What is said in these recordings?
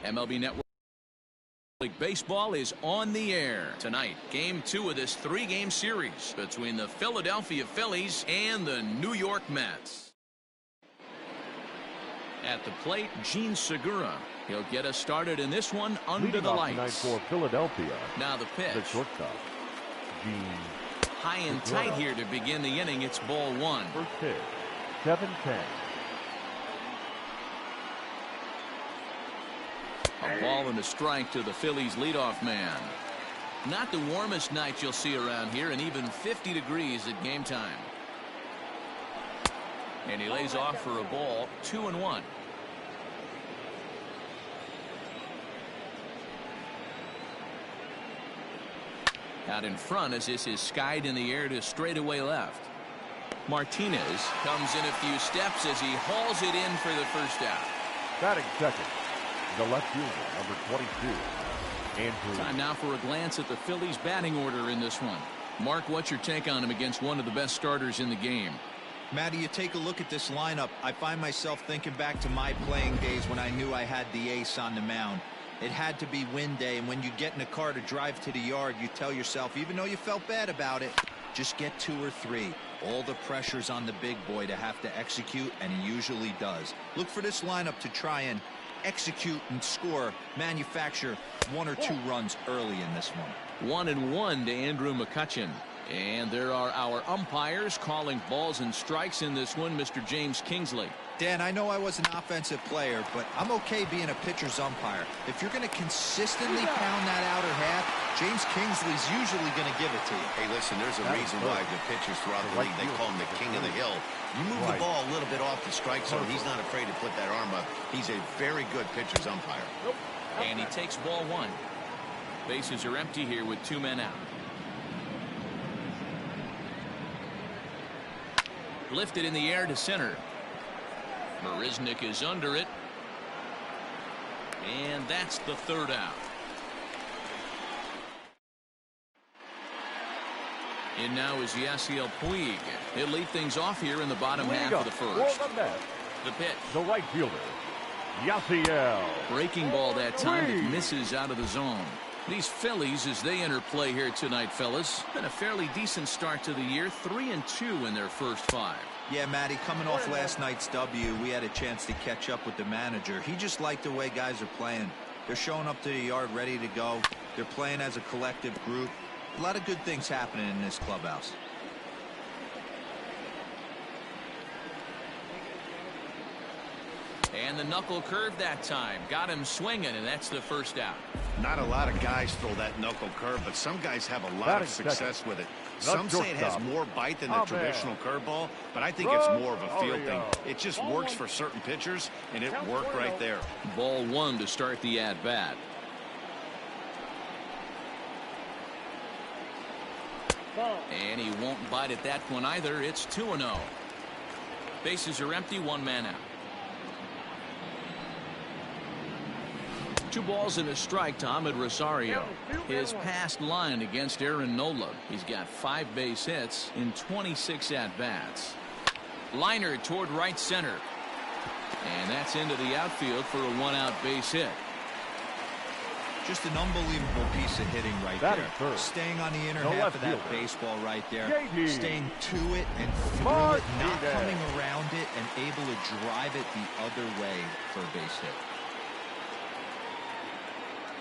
MLB Network Baseball is on the air tonight. Game 2 of this 3-game series between the Philadelphia Phillies and the New York Mets. At the plate, Gene Segura. He'll get us started in this one under the lights. Tonight for Philadelphia. Now the pitch. The shortstop, Gene. High and tight here to begin the inning. It's ball 1. First pitch, 7-10. A ball and a strike to the Phillies leadoff man. Not the warmest night you'll see around here, and even 50 degrees at game time. And he lays off for a ball, 2-1. Out in front as this is skied in the air to straightaway left. Martinez comes in a few steps as he hauls it in for the first out. Batting second, the left fielder, number 22, Andrew. Time now for a glance at the Phillies batting order in this one. Mark, what's your take on him against one of the best starters in the game? Matty, you take a look at this lineup. I find myself thinking back to my playing days when I knew I had the ace on the mound. It had to be win day, and when you get in a car to drive to the yard, you tell yourself, even though you felt bad about it, just get 2 or 3. All the pressure's on the big boy to have to execute, and he usually does. Look for this lineup to try and execute and score, manufacture 1 or 2 runs early in this one. 1-1 to Andrew McCutchen. And there are our umpires calling balls and strikes in this one, Mr. James Kingsley. Dan, I know I was an offensive player, but I'm okay being a pitcher's umpire. If you're going to consistently pound that outer half, James Kingsley's usually going to give it to you. Hey, listen, there's a reason why the pitchers throughout the league, they call him the king of the hill. You move the ball a little bit off the strike zone, he's not afraid to put that arm up. He's a very good pitcher's umpire. And he takes ball 1. Bases are empty here with 2 men out. Lifted in the air to center. Marisnik is under it. And that's the 3rd out. In now is Yasiel Puig. He'll lead things off here in the bottom half of the first. The pitch. The right fielder, Yasiel. Breaking ball that time. It misses out of the zone. These Phillies, as they enter play here tonight, fellas, been a fairly decent start to the year. 3-2 in their first 5. Yeah, Matty, coming off last night's W, we had a chance to catch up with the manager. He just liked the way guys are playing. They're showing up to the yard ready to go. They're playing as a collective group. A lot of good things happening in this clubhouse. And the knuckle curve that time. Got him swinging, and that's the first out. Not a lot of guys throw that knuckle curve, but some guys have a lot of success with it. Some say it has more bite than the traditional curveball, but I think it's more of a feel thing. It just works for certain pitchers, and it worked right there. Ball 1 to start the at-bat. And he won't bite at that one either. It's 2-0. Bases are empty, 1 man out. 2 balls and a strike to Ahmed Rosario. His past line against Aaron Nola. He's got 5 base hits in 26 at-bats. Liner toward right center. And that's into the outfield for a 1-out base hit. Just an unbelievable piece of hitting right there. Staying on the inner half of that baseball right there. Staying to it and through it, not coming around it, and able to drive it the other way for a base hit.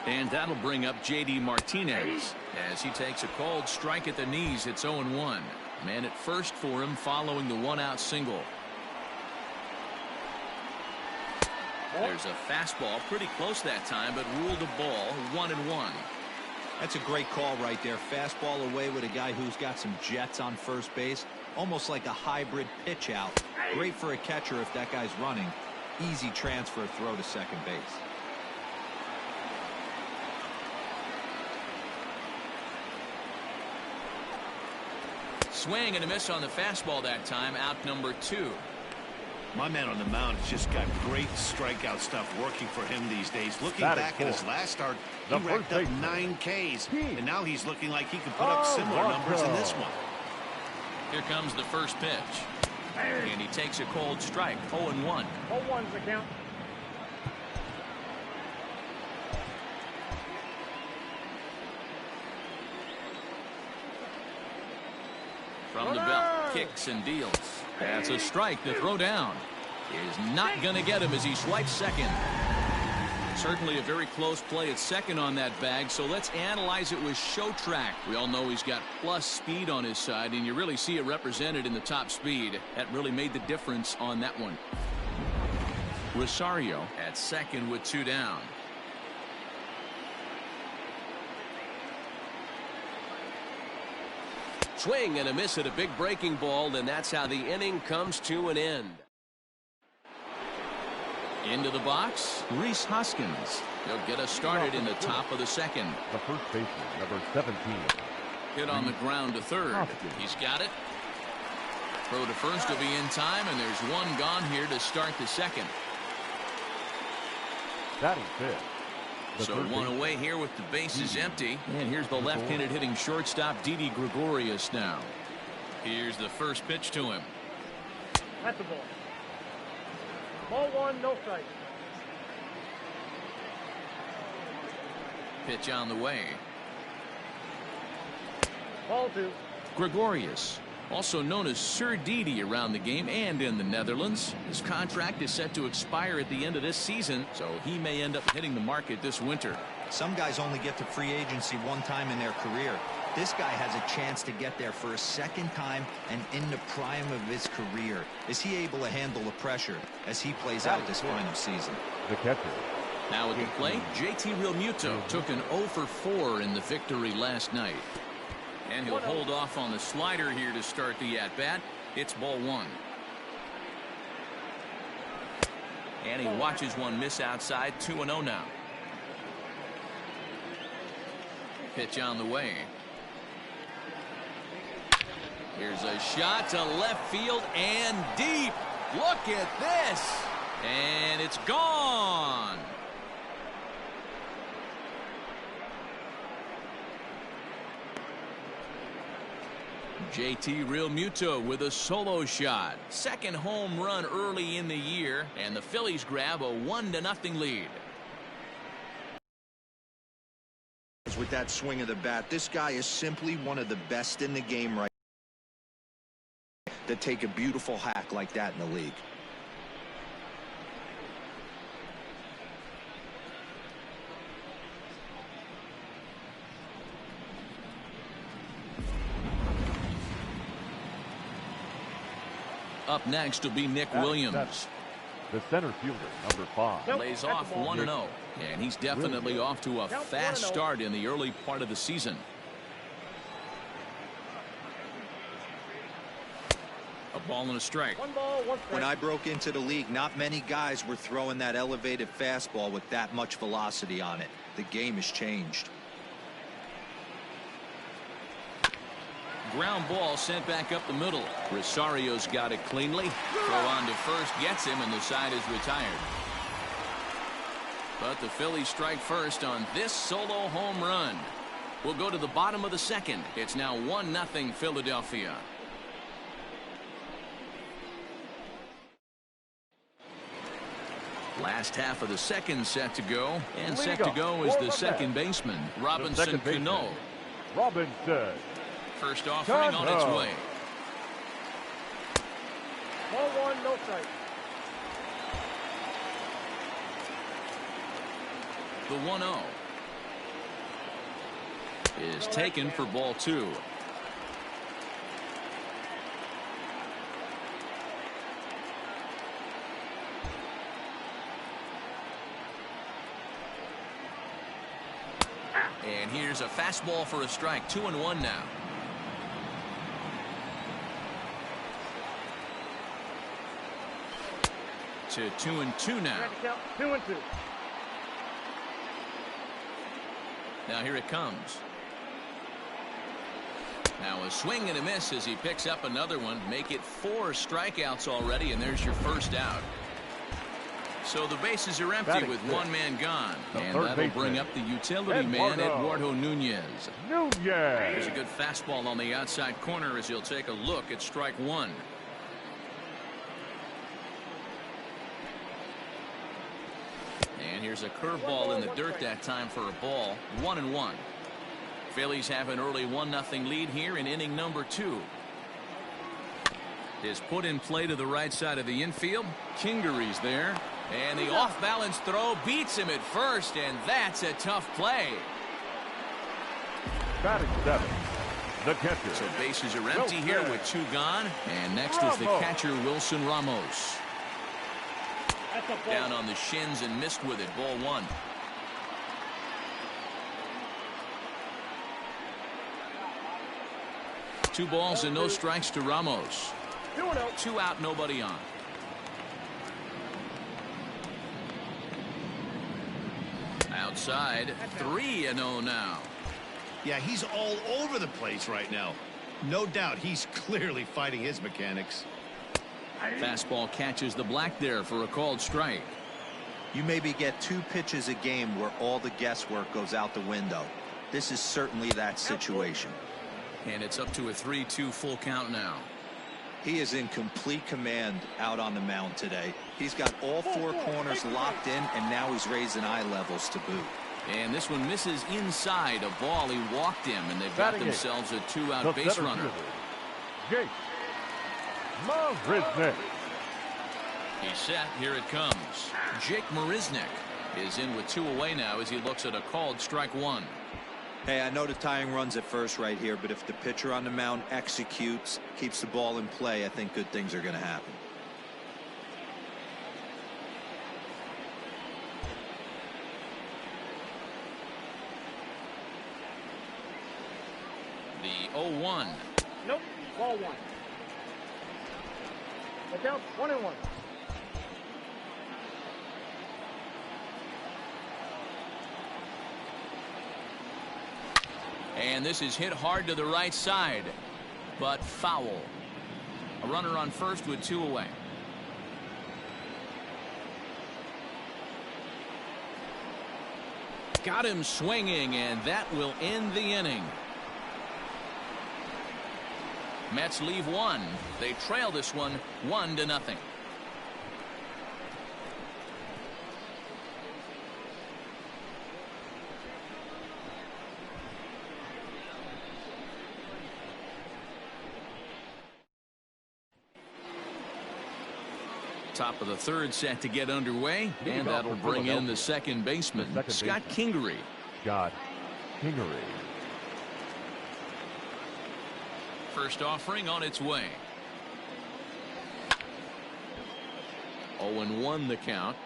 And that'll bring up J.D. Martinez as he takes a cold strike at the knees. It's 0-1. Man at first for him following the 1-out single. There's a fastball pretty close that time, but ruled a ball, 1-1. That's a great call right there. Fastball away with a guy who's got some jets on first base. Almost like a hybrid pitch out. Great for a catcher if that guy's running. Easy transfer throw to second base. Swing and a miss on the fastball that time. Out number 2. My man on the mound has just got great strikeout stuff working for him these days. Looking back at his last start, he racked up 9 Ks, and now he's looking like he can put up similar numbers in this one. Here comes the first pitch. And he takes a cold strike. 0-1. 0-1's the count. From the belt, kicks and deals. That's a strike to throw down. Is not going to get him as he swipes second. Certainly a very close play at second on that bag, so let's analyze it with show track. We all know he's got plus speed on his side, and you really see it represented in the top speed. That really made the difference on that one. Rosario at second with 2 down. Swing and a miss at a big breaking ball, and that's how the inning comes to an end. Into the box, Rhys Hoskins. He'll get us started in the top of the second. The first baseman, number 17. Hit on the ground to third. He's got it. Throw to first will be in time, and there's one gone here to start the second. Batting fifth. So one away here with the bases empty. And here's the left-handed hitting shortstop, Didi Gregorius now. Here's the first pitch to him. That's the ball. Ball 1, no strike. Pitch on the way. Ball 2. Gregorius, also known as Sir Didi around the game and in the Netherlands. His contract is set to expire at the end of this season, so he may end up hitting the market this winter. Some guys only get to free agency one time in their career. This guy has a chance to get there for a second time and in the prime of his career. Is he able to handle the pressure as he plays out this final season? The catcher. Now at the plate, JT Realmuto took an 0 for 4 in the victory last night. And he'll hold off on the slider here to start the at-bat. It's ball 1. And he watches one miss outside. 2-0 now. Pitch on the way. Here's a shot to left field and deep. Look at this. And it's gone. JT Realmuto with a solo shot. Second home run early in the year, and the Phillies grab a 1-0 lead. With that swing of the bat, this guy is simply one of the best in the game right now to take a beautiful hack like that in the league. Up next will be Nick Williams. The center fielder, number 5. Lays off 1-0, and he's definitely off to a fast start in the early part of the season. A ball and a strike. 1 ball, 1 strike. When I broke into the league, not many guys were throwing that elevated fastball with that much velocity on it. The game has changed. Ground ball sent back up the middle. Rosario's got it cleanly. Throw on to first, gets him, and the side is retired. But the Phillies strike first on this solo home run. We'll go to the bottom of the second. It's now 1-0 Philadelphia. Last half of the second set to go, and set to go is the second baseman, Robertson Cano. Robinson. First offering on its way. Ball 1, no strike. The 1-0 is taken for ball 2. And here's a fastball for a strike. 2-1 now. To 2-2 now. 2-2. Now here it comes. Now a swing and a miss as he picks up another one. Make it 4 strikeouts already, and there's your first out. So the bases are empty with one man gone. And that'll bring up the utility man, Eduardo Nunez. There's a good fastball on the outside corner as he'll take a look at strike 1. And here's a curveball in the dirt that time for a ball. 1-1. Phillies have an early 1-0 lead here in inning number 2. is put in play to the right side of the infield. Kingery's there. And the off-balance throw beats him at first, and that's a tough play. Batting 7, the catcher. So bases are empty here with 2 gone. And next is the catcher, Wilson Ramos. Down on the shins and missed with it. Ball 1. Two balls and no strikes to Ramos. 2 out, nobody on. Outside, 3-0 now. Yeah, he's all over the place right now. No doubt he's clearly fighting his mechanics. Fastball catches the black there for a called strike. You maybe get 2 pitches a game where all the guesswork goes out the window. This is certainly that situation. And it's up to a 3-2 full count now. He is in complete command out on the mound today. He's got all 4 corners locked in, and now he's raising eye levels to boot. And this one misses inside a ball. He walked him, and they've got themselves a 2-out base runner. Jake Marisnick. He's set. Here it comes. Jake Marisnick is in with 2 away now as he looks at a called strike 1. Hey, I know the tying runs at first right here, but if the pitcher on the mound executes, keeps the ball in play, I think good things are going to happen. The 0-1. Nope. Ball 1. The count 1-1. And this is hit hard to the right side, but foul. A runner on first with 2 away. Got him swinging, and that will end the inning. Mets leave 1. They trail this one 1-0. Top of the 3rd set to get underway, and that'll bring in the second baseman, Scott Kingery. Scott Kingery. First offering on its way. 0-1 the count.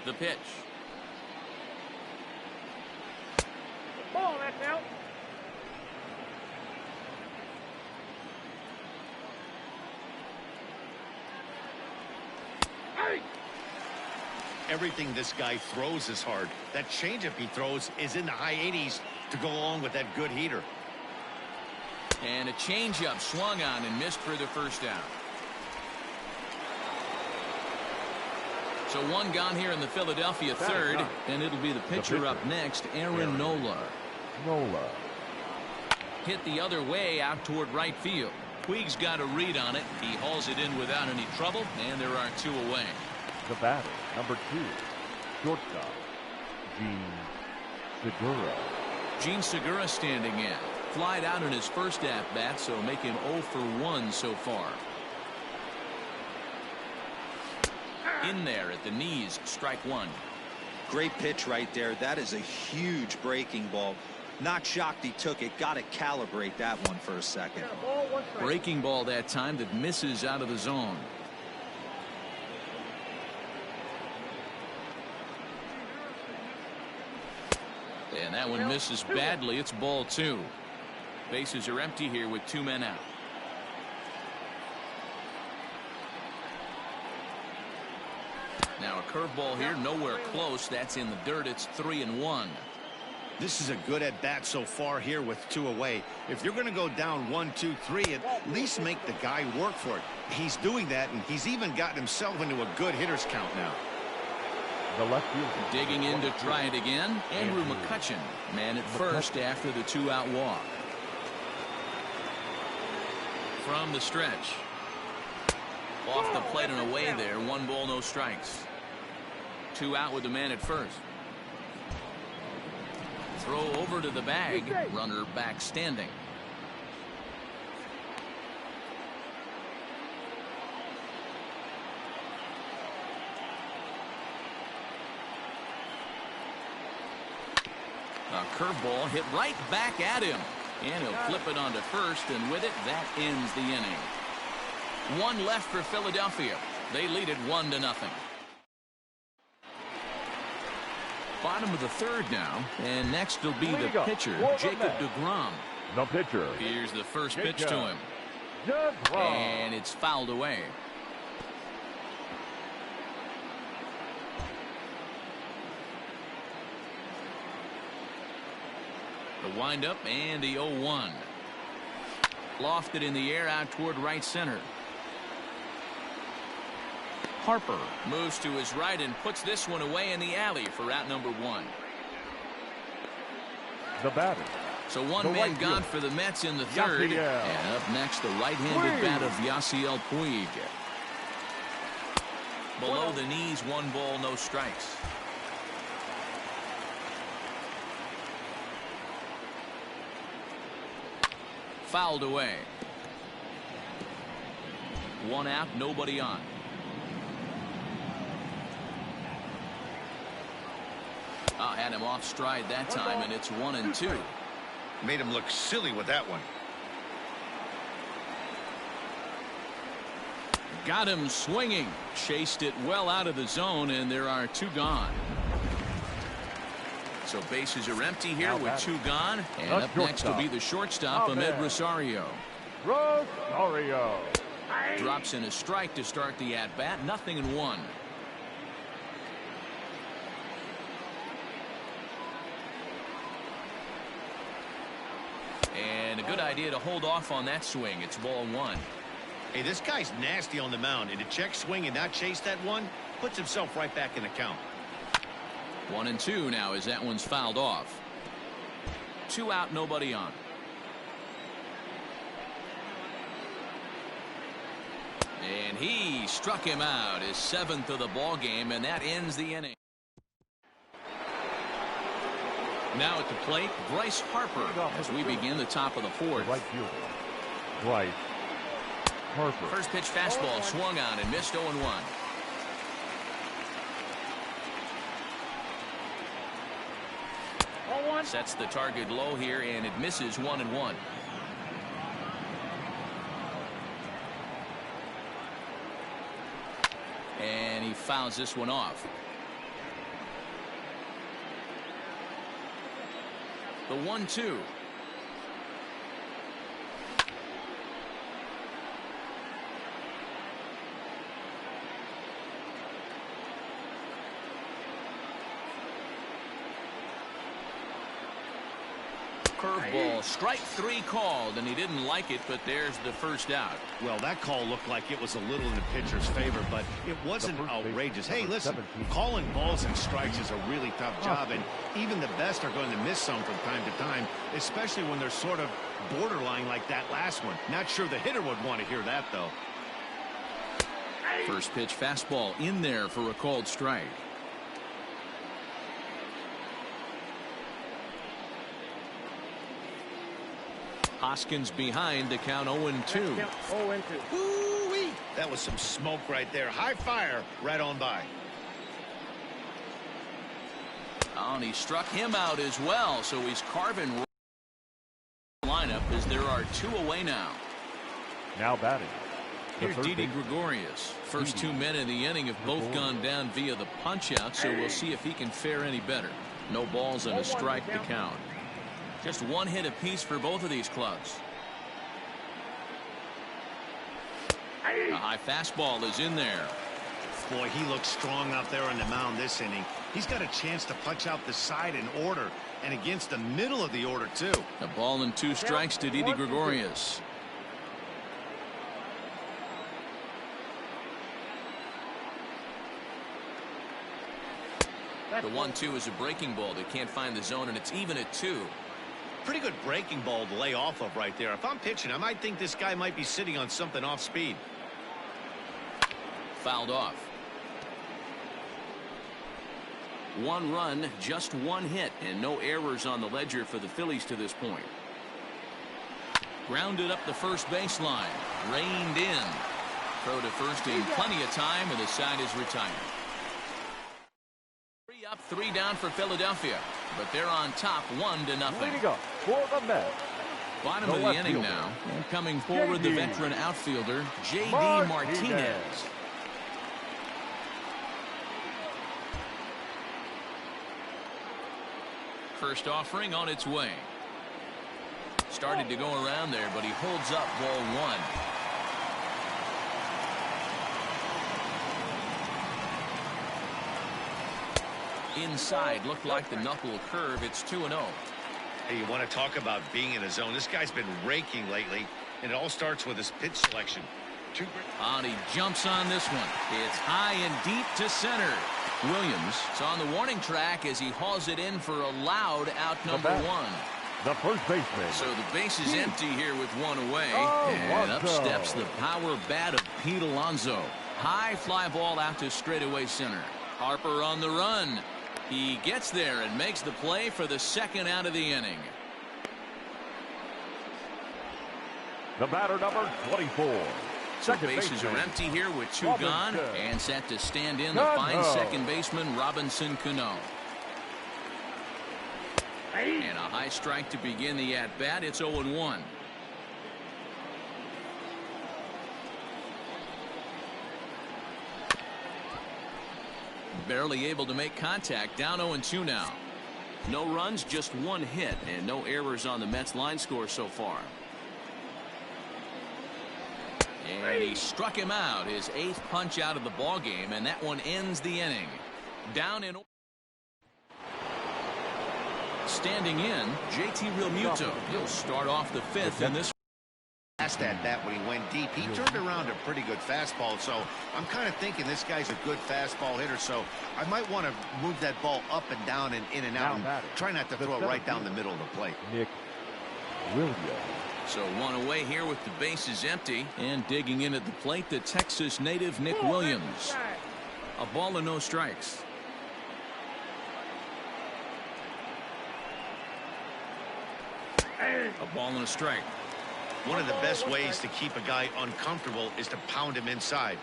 The pitch. Ball, that's out. Everything this guy throws is hard. That changeup he throws is in the high 80s to go along with that good heater. And a changeup swung on and missed for the first out. So 1 gone here in the Philadelphia 3rd, and it'll be the pitcher up next, Aaron Nola. Nola. Hit the other way out toward right field. Puig's got a read on it. He hauls it in without any trouble, and there are 2 away. The batter, number 2, shortstop, Gene Segura. Gene Segura standing in. Flied out in his first at-bat, so make him 0 for 1 so far. In there at the knees, strike 1. Great pitch right there. That is a huge breaking ball. Not shocked he took it. Got to calibrate that one for a second. Breaking ball that time that misses out of the zone. And that one misses badly. It's ball 2. Bases are empty here with 2 men out. Now a curveball here, nowhere close. That's in the dirt. It's 3-1. This is a good at bat so far here with 2 away. If you're going to go down 1, 2, 3, at least make the guy work for it. He's doing that, and he's even gotten himself into a good hitter's count now. The left fielder. Digging in to try it again, Andrew McCutchen, man at first after the 2-out walk. From the stretch. Off the plate and away there. 1 ball, no strikes. 2 out with the man at first. Throw over to the bag. Runner back standing. A curveball hit right back at him. And he'll flip it onto first, and with it, that ends the inning. One left for Philadelphia. They lead it 1-0. Bottom of the third now, and next will be the pitcher, Jacob Degrom. The pitcher. Here's the first pitch to him. And it's fouled away. The windup and the 0-1. Lofted in the air out toward right center. Harper moves to his right and puts this one away in the alley for out number 1. The batter. So one man gone for the Mets in the third. And up next, the right-handed bat of Yasiel Puig. Below the knees, 1 ball, no strikes. Fouled away. 1 out, nobody on. Had him off stride that time, and it's 1-2. Made him look silly with that one. Got him swinging. Chased it well out of the zone, and there are 2 gone. So bases are empty here with 2 gone. And up next will be the shortstop, Ahmed Rosario. Drops in a strike to start the at-bat. 0-1. And a good idea to hold off on that swing. It's ball 1. Hey, this guy's nasty on the mound, and to check swing and not chase that one puts himself right back in the count. 1-2 now as that one's fouled off. 2 out, nobody on. And he struck him out, his 7th of the ball game, and that ends the inning. Now at the plate, Bryce Harper as we begin the top of the 4th. Right fielder, Bryce Harper. First pitch fastball swung on and missed 0-1. Sets the target low here, and it misses 1-1. And he fouls this one off. The 1-2. Curveball, strike 3 called, and he didn't like it, but there's the first out. Well, that call looked like it was a little in the pitcher's favor, but it wasn't outrageous. Hey, listen, calling balls and strikes is a really tough job, and even the best are going to miss some from time to time, especially when they're sort of borderline like that last one. Not sure the hitter would want to hear that, though. First pitch fastball in there for a called strike. Hoskins behind to count 0-2. Woo-wee. That was some smoke right there. High fire right on by. Oh, and he struck him out as well, so he's carving lineup as there are 2 away now. Now batting. Here's Didi Gregorius. First 2 men in the inning have both gone down via the punch-out, so we'll see if he can fare any better. No balls and a strike to count. Just 1 hit apiece for both of these clubs. A high fastball is in there. Boy, he looks strong out there on the mound this inning. He's got a chance to punch out the side in order, and against the middle of the order, too. A ball and 2 strikes to Didi Gregorius. The 1-2 is a breaking ball that can't find the zone, and it's even at 2. Pretty good breaking ball to lay off of right there. If I'm pitching, I might think this guy might be sitting on something off speed. Fouled off. 1 run, just 1 hit, and no errors on the ledger for the Phillies to this point. Grounded up the first baseline. Reined in. Throw to first in plenty of time, and the side is retired. 3 up, 3 down for Philadelphia. but they're on top 1-0. Leading up for the Mets. Bottom of the inning now. And coming forward, the veteran outfielder, J.D. Martinez. First offering on its way. Started to go around there, but he holds up ball 1. Inside, looked like the knuckle curve. It's 2-0. Hey, you want to talk about being in a zone? This guy's been raking lately, and it all starts with his pitch selection. And he jumps on this one. It's high and deep to center. Williams is on the warning track as he hauls it in for a loud out number 1. The first baseman. So the base is empty here with 1 away. And up steps the power bat of Pete Alonso. High fly ball out to straightaway center. Harper on the run. He gets there and makes the play for the second out of the inning. The batter, number 24. So bases are empty here with 2 gone, and set to stand in the fine second baseman Robinson Cano. And a high strike to begin the at-bat. It's 0-1. Barely able to make contact. Down 0-2 now. No runs, just 1 hit, and no errors on the Mets line score so far. And he struck him out, his 8th punch out of the ball game, and that one ends the inning. Down in. Standing in, JT Realmuto. He'll start off the 5th in this. Asked at that when he went deep. He turned around a pretty good fastball, so I'm kind of thinking this guy's a good fastball hitter, so I might want to move that ball up and down and in and out, and try not to throw it right down the middle of the plate. Nick Williams. So 1 away here with the bases empty, and digging in at the plate, the Texas native Nick Williams. A ball and no strikes. A ball and a strike. One of the best ways to keep a guy uncomfortable is to pound him inside.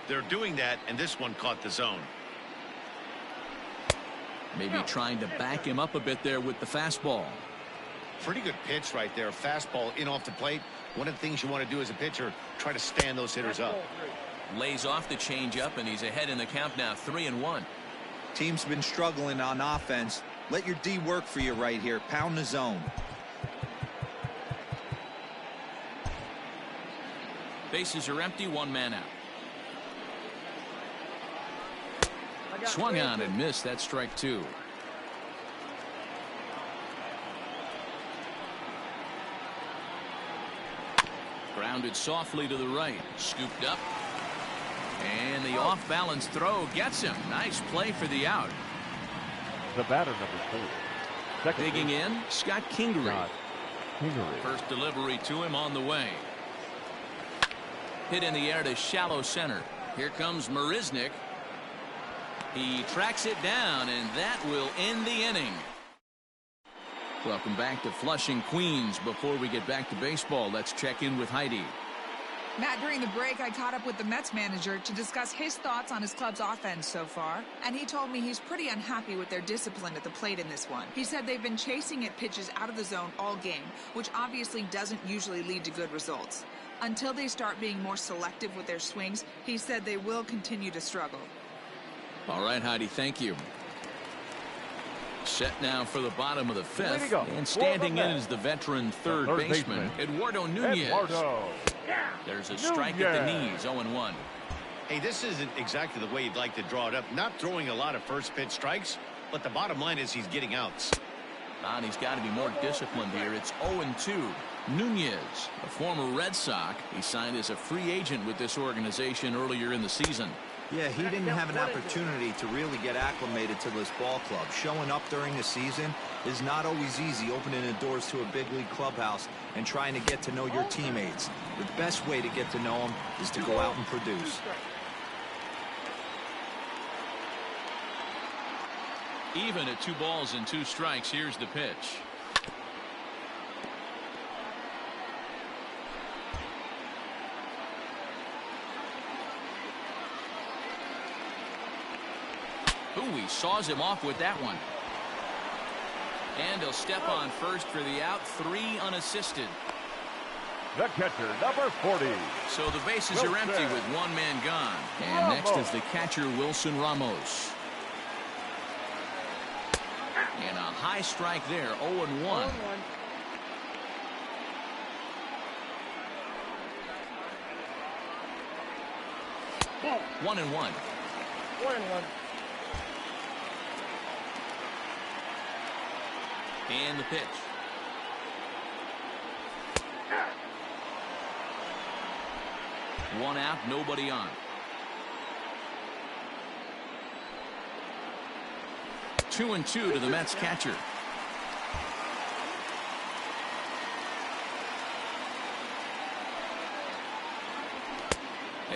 They're doing that, and this one caught the zone. Maybe trying to back him up a bit there with the fastball. Pretty good pitch right there. Fastball in off the plate. One of the things you want to do as a pitcher, try to stand those hitters up. Lays off the changeup, and he's ahead in the count now, 3-1. Team's been struggling on offense. Let your D work for you right here. Pound the zone. Bases are empty, 1 man out. Swung on and missed. That strike 2. Grounded softly to the right. Scooped up. And the off-balance throw gets him. Nice play for the out. The batter, number 4. Digging in, Scott Kingery. First delivery to him on the way. Hit in the air to shallow center. Here comes Marisnick. He tracks it down, and that will end the inning. Welcome back to Flushing, Queens. Before we get back to baseball, let's check in with Heidi. Matt, during the break, I caught up with the Mets manager to discuss his thoughts on his club's offense so far, and he told me he's pretty unhappy with their discipline at the plate in this one. He said they've been chasing at pitches out of the zone all game, which obviously doesn't usually lead to good results. Until they start being more selective with their swings, he said they will continue to struggle. All right, Heidi, thank you. Set now for the bottom of the 5th, and standing in is the veteran third baseman, Eduardo Nunez. There's a strike at the knees, 0-1. Hey, this isn't exactly the way you'd like to draw it up. Not throwing a lot of first pitch strikes, but the bottom line is he's getting outs. And he's got to be more disciplined here. It's 0-2. Nunez, a former Red Sox, he signed as a free agent with this organization earlier in the season. Yeah, he didn't have an opportunity to really get acclimated to this ball club. Showing up during the season is not always easy, opening the doors to a big league clubhouse and trying to get to know your teammates. The best way to get to know them is to go out and produce. Even at 2 balls and 2 strikes, here's the pitch. Ooh, he saws him off with that one. And he'll step on first for the out, 3 unassisted. The catcher, number 40. So the bases are empty with 1 man gone. And next is the catcher, Wilson Ramos. And a high strike there, 0-1. 1-1. 1-1. And the pitch. One out, nobody on. 2-2 to the Mets catcher.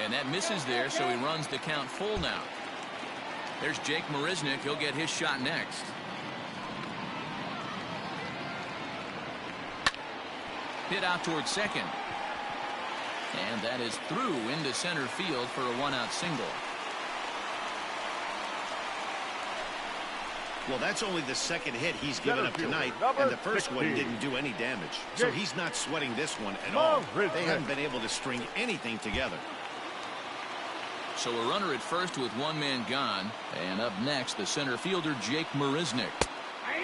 And that misses there, so he runs the count full now. There's Jake Marisnick. He'll get his shot next. Hit out towards second. And that is through into center field for a 1-out single. Well, that's only the second hit he's given up tonight, and the first one didn't do any damage. So he's not sweating this one at all. They haven't been able to string anything together. So a runner at first with 1 man gone. And up next, the center fielder, Jake Marisnick.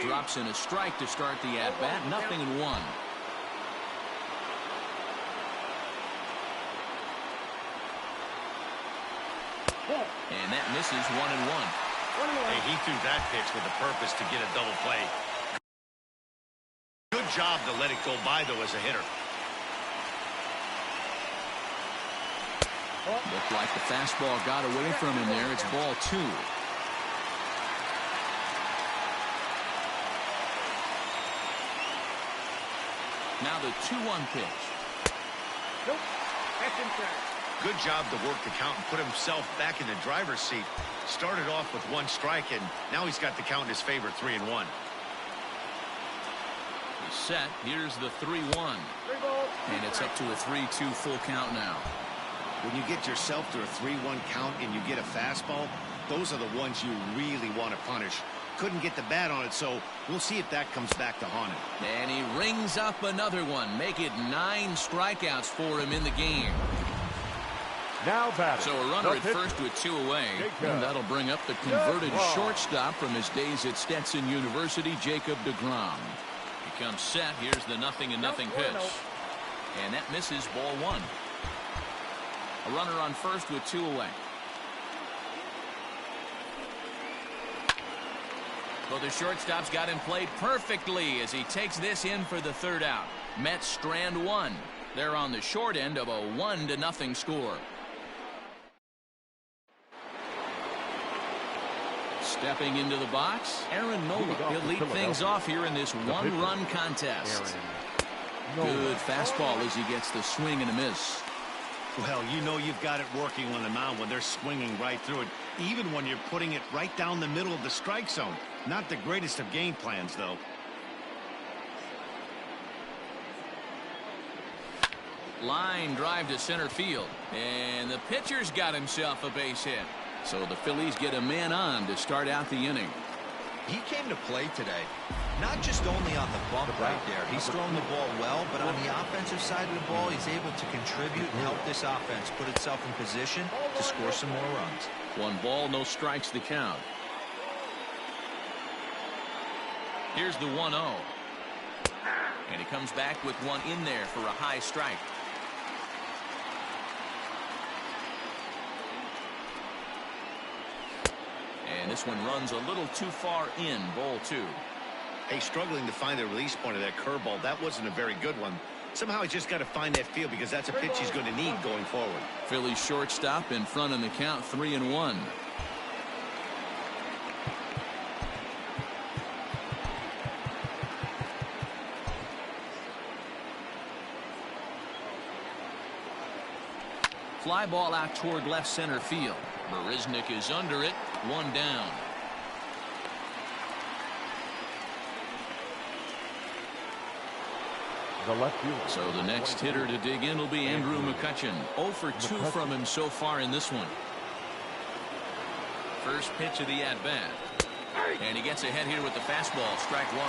Drops in a strike to start the at-bat. 0-1. And that misses 1-1. Hey, he threw that pitch with a purpose to get a double play. Good job to let it go by, though, as a hitter. Looked like the fastball got away from him there. It's ball 2. Now the 2-1 pitch. Nope. That's inside. Good job to work the count and put himself back in the driver's seat. Started off with 1 strike, and now he's got the count in his favor, 3-1. He's set. Here's the 3-1. And it's up to a 3-2 full count now. When you get yourself to a 3-1 count and you get a fastball, those are the ones you really want to punish. Couldn't get the bat on it, so we'll see if that comes back to haunt him. And he rings up another one. Make it 9 strikeouts for him in the game. Now batting. So a runner at first with 2 away. And that'll bring up the converted shortstop from his days at Stetson University, Jacob Degrom. He comes set. Here's the 0-0 pitch. And that misses ball 1. A runner on first with 2 away. Well, the shortstop's got him played perfectly as he takes this in for the 3rd out. Mets strand 1. They're on the short end of a 1-0 score. Stepping into the box, Aaron Nola. He'll lead things off here in this 1-run contest. Good fastball as he gets the swing and a miss. Well, you know you've got it working on the mound when they're swinging right through it, even when you're putting it right down the middle of the strike zone. Not the greatest of game plans, though. Line drive to center field. And the pitcher's got himself a base hit. So the Phillies get a man on to start out the inning. He came to play today, not just only on the bump right there. He's thrown the ball well, but on the offensive side of the ball, he's able to contribute and help this offense put itself in position to score some more runs. 1 ball, no strikes the count. Here's the 1-0. And he comes back with 1 in there for a high strike. And this one runs a little too far in, ball 2. Hey, struggling to find the release point of that curveball. That wasn't a very good one. Somehow he's just got to find that feel because that's a pitch he's going to need going forward. Phillies shortstop in front in the count, 3-1. Fly ball out toward left center field. Marisnick is under it. 1 down. The left fielder. So the next hitter to dig in will be Andrew McCutchen. 0 for 2 from him so far in this one. First pitch of the at-bat. And he gets ahead here with the fastball. Strike 1.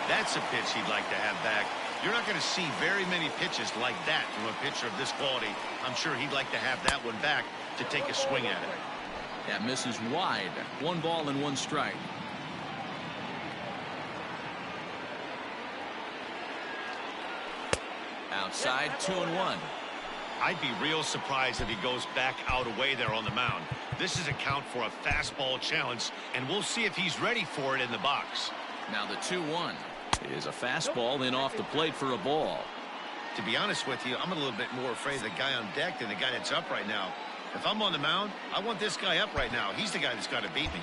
That's a pitch he'd like to have back. You're not going to see very many pitches like that from a pitcher of this quality. I'm sure he'd like to have that one back to take a swing at it. That misses wide. 1 ball and 1 strike. Outside, 2-1. I'd be real surprised if he goes back out away there on the mound. This is a count for a fastball challenge, and we'll see if he's ready for it in the box. Now the 2-1 is a fastball in off the plate for a ball. To be honest with you, I'm a little bit more afraid of the guy on deck than the guy that's up right now. If I'm on the mound, I want this guy up right now. He's the guy that's got to beat me.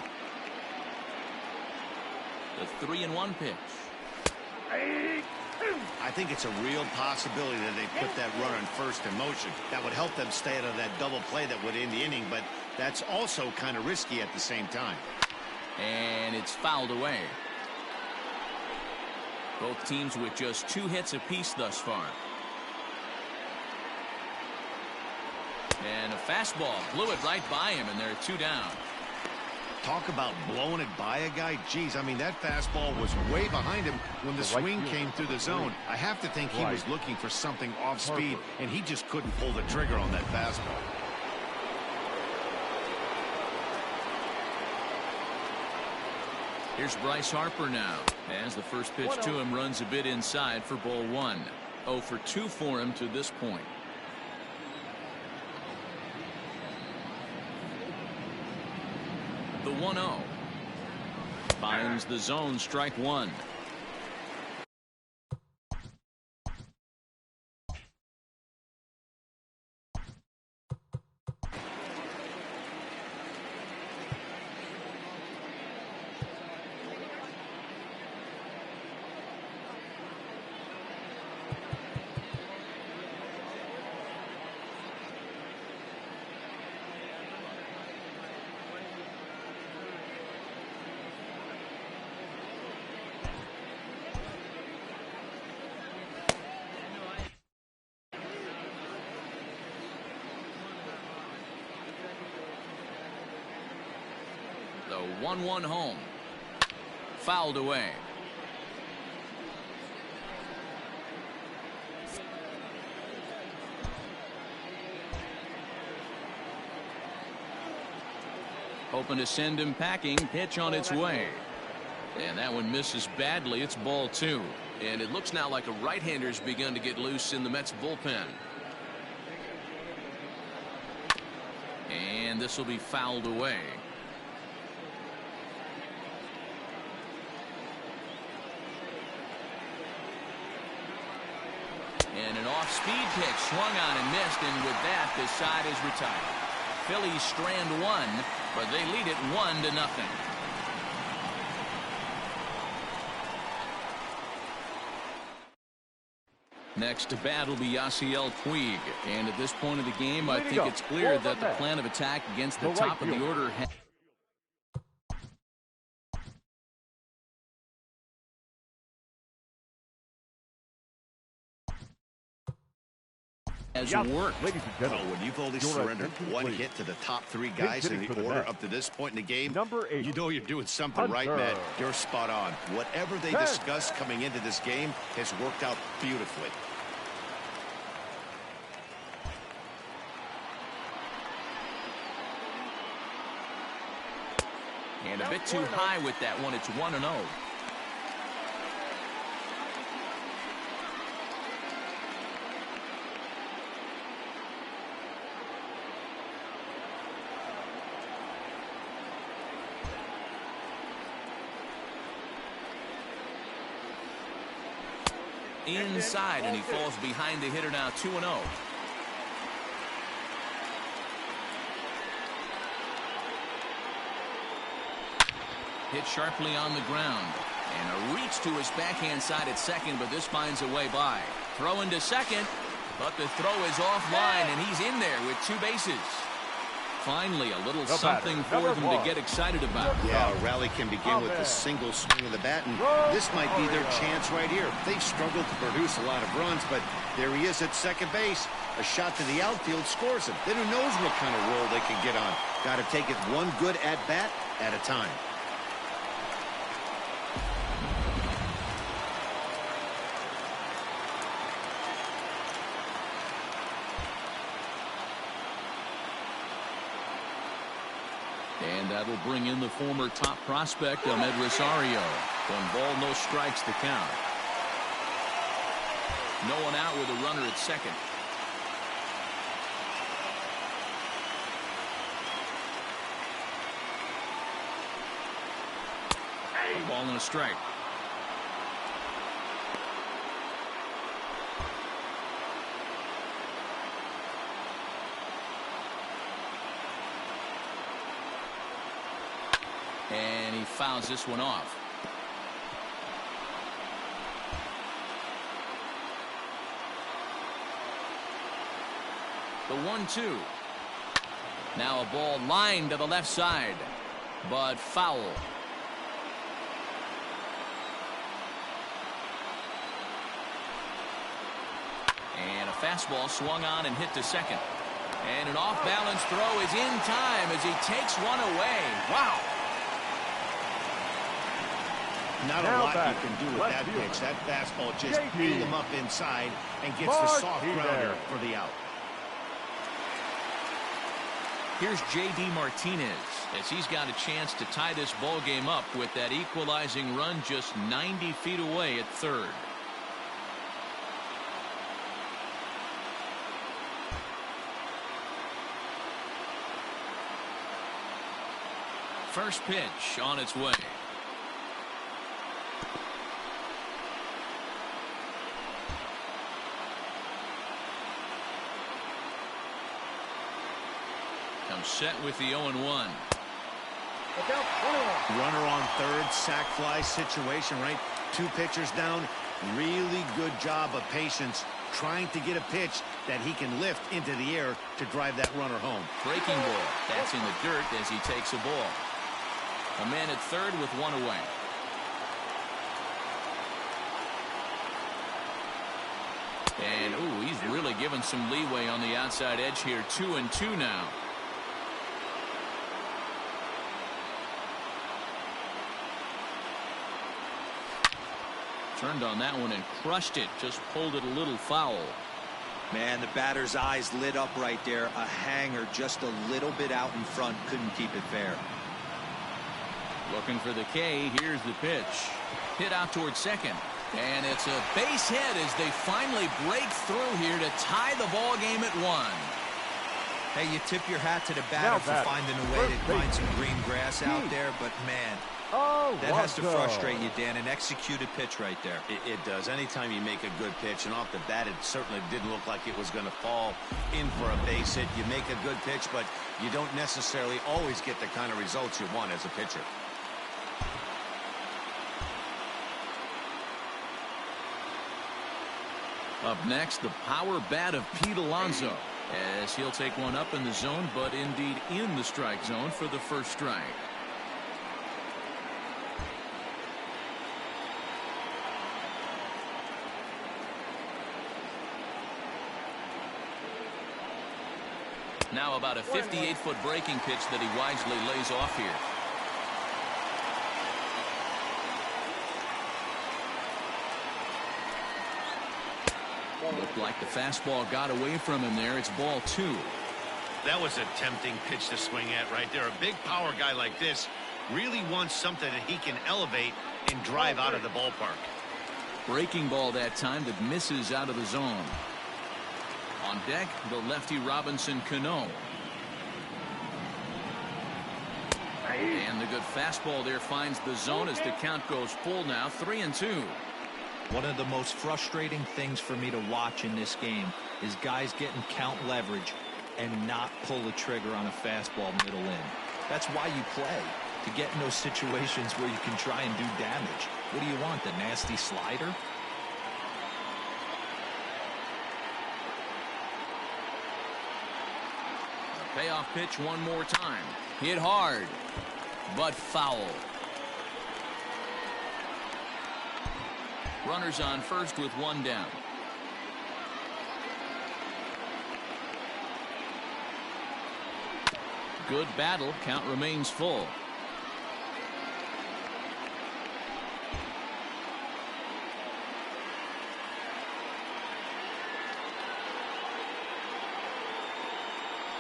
The 3-1 pitch. I think it's a real possibility that they put that runner in first in motion. That would help them stay out of that double play that would end the inning, but that's also kind of risky at the same time. And it's fouled away. Both teams with just 2 hits apiece thus far. And a fastball blew it right by him, and they're 2 down. Talk about blowing it by a guy. Geez, I mean, that fastball was way behind him when the swing came through the zone. I have to think he was looking for something off speed, and he just couldn't pull the trigger on that fastball. Here's Bryce Harper now, as the first pitch to him runs a bit inside for ball 1. 0 for 2 for him to this point. The 1-0 finds the zone, strike 1. The 1-1 home. Fouled away. Hoping to send him packing. Pitch on its way. And that one misses badly. It's ball 2. And it looks now like a right-hander's begun to get loose in the Mets bullpen. And this will be fouled away. And an off-speed pitch swung on and missed, and with that, this side is retired. Phillies strand 1, but they lead it 1-0. Next to bat will be Yasiel Puig, and at this point of the game, I think it's clear that the plan of attack against the top of the order has worked. Ladies and gentlemen, when you've only surrendered 1 hit to the top 3 guys in the order up to this point in the game, number 8, you know you're doing something right, Matt. You're spot on. Whatever they discussed coming into this game has worked out beautifully. And a bit too high with that one. It's 1-0. Inside, and he falls behind the hitter now. 2-0. Hit sharply on the ground, and a reach to his backhand side at second, but this finds a way by. Throw into second, but the throw is offline, and he's in there with 2 bases. Finally, a little something for them to get excited about. Yeah, a rally can begin with a single swing of the bat, and this might be their chance right here. They've struggled to produce a lot of runs, but there he is at second base. A shot to the outfield scores him. Then who knows what kind of roll they can get on. Got to take it one good at-bat at a time. And that'll bring in the former top prospect, Ahmed Rosario. 1 ball, no strikes to count. No one out with a runner at second. A ball and a strike. And he fouls this one off. The 1-2. Now a ball lined to the left side, but foul. And a fastball swung on and hit to second. And an off-balance throw is in time as he takes one away. Wow. Not a lot you can do with that pitch. That fastball just peeled him up inside and gets the soft grounder for the out. Here's J.D. Martinez as he's got a chance to tie this ball game up with that equalizing run just 90 feet away at third. First pitch on its way. Comes set with the 0-1. Runner on third, sac fly situation, right? 2 pitchers down. Really good job of patience trying to get a pitch that he can lift into the air to drive that runner home. Breaking ball. That's in the dirt as he takes a ball. A man at third with 1 away. And, ooh, he's really given some leeway on the outside edge here. 2-2 now. Turned on that one and crushed it. Just pulled it a little foul. Man, the batter's eyes lit up right there. A hanger just a little bit out in front. Couldn't keep it fair. Looking for the K. Here's the pitch. Hit out towards second. And it's a base hit as they finally break through here to tie the ball game at 1. Hey, you tip your hat to the batter for finding a way to find some green grass out there, but man, that has to frustrate you, Dan. An executed pitch right there. It does. Anytime you make a good pitch, and off the bat, it certainly didn't look like it was going to fall in for a base hit. You make a good pitch, but you don't necessarily always get the kind of results you want as a pitcher. Up next, the power bat of Pete Alonso, as he'll take one up in the zone, but indeed in the strike zone for the first strike. Now about a 58-foot breaking pitch that he wisely lays off here. Looked like the fastball got away from him there. It's ball 2. That was a tempting pitch to swing at right there. A big power guy like this really wants something that he can elevate and drive out of the ballpark. Breaking ball that time that misses out of the zone. On deck, the lefty Robinson Cano. And the good fastball there finds the zone as the count goes full now. 3-2. One of the most frustrating things for me to watch in this game is guys getting count leverage and not pull the trigger on a fastball middle in. That's why you play, to get in those situations where you can try and do damage. What do you want, the nasty slider? Payoff pitch one more time. Hit hard, but foul. Runners on first with 1 down. Good battle. Count remains full.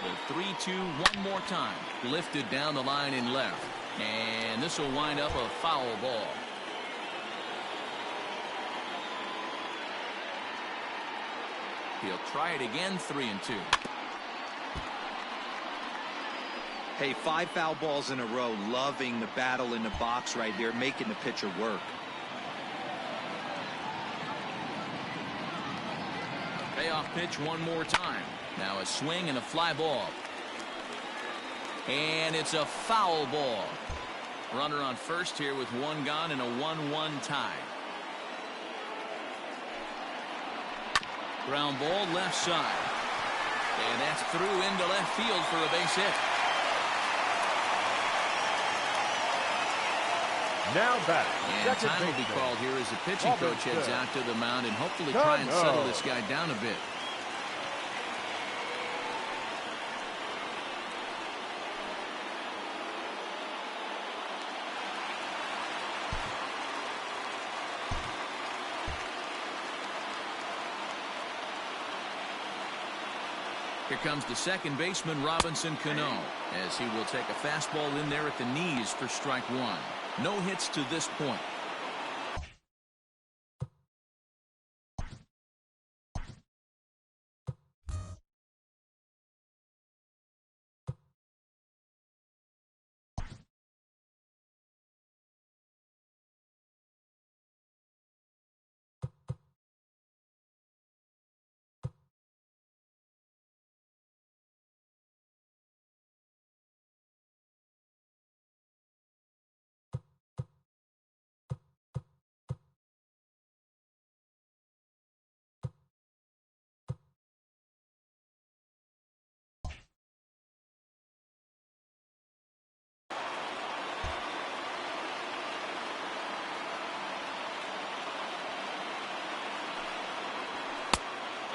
The The 3-2 one more time. Lifted down the line in left. And this will wind up a foul ball. He'll try it again, 3-2. Hey, 5 foul balls in a row. Loving the battle in the box right there, making the pitcher work. Payoff pitch one more time. Now a swing and a fly ball. And it's a foul ball. Runner on first here with 1 gone and a 1-1 tie. Ground ball left side. And that's through into left field for a base hit. Now back. And time will be called here as the pitching coach heads out to the mound and hopefully try and settle this guy down a bit. Here comes the second baseman, Robertson, as he will take a fastball in there at the knees for strike 1. No hits to this point.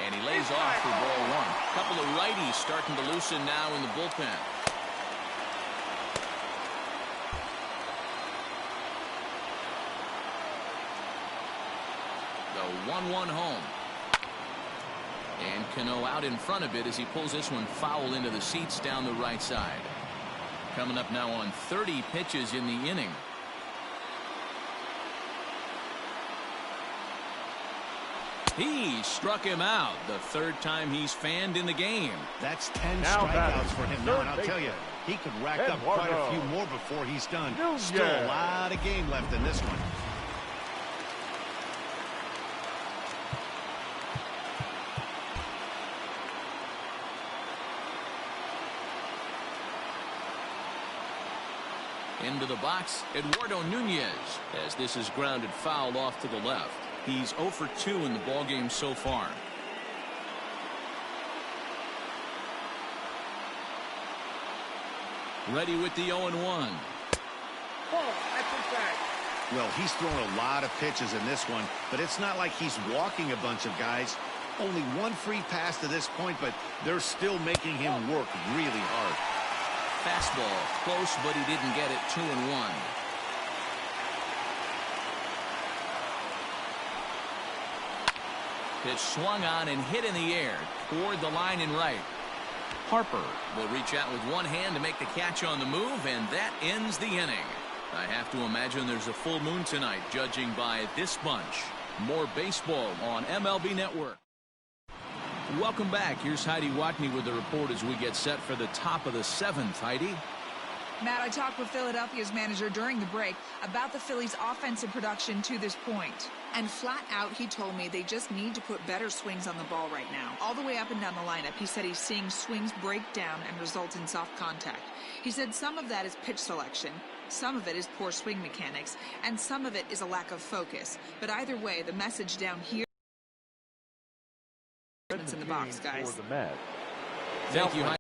And he lays off for ball 1. A couple of righties starting to loosen now in the bullpen. The 1-1 home. And Cano out in front of it as he pulls this one foul into the seats down the right side. Coming up now on 30 pitches in the inning. He struck him out the 3rd time he's fanned in the game. That's 10 strikeouts for him now, and I'll tell you, he could rack up quite a few more before he's done. Still a lot of game left in this one. Into the box, Eduardo Nunez, as this is grounded foul off to the left. He's 0 for 2 in the ballgame so far. Ready with the 0-1. Well, he's thrown a lot of pitches in this one, but it's not like he's walking a bunch of guys. Only 1 free pass to this point, but they're still making him work really hard. Fastball, close, but he didn't get it. 2-1. Pitch swung on and hit in the air toward the line and right. Harper will reach out with one hand to make the catch on the move, and that ends the inning. I have to imagine there's a full moon tonight, judging by this bunch. More baseball on MLB Network. Welcome back. Here's Heidi Watney with the report as we get set for the top of the 7th. Heidi? Matt, I talked with Philadelphia's manager during the break about the Phillies' offensive production to this point. And flat out, he told me they just need to put better swings on the ball right now. All the way up and down the lineup, he said he's seeing swings break down and result in soft contact. He said some of that is pitch selection, some of it is poor swing mechanics, and some of it is a lack of focus. But either way, the message down here is in the box, guys. Thank you, Heidi.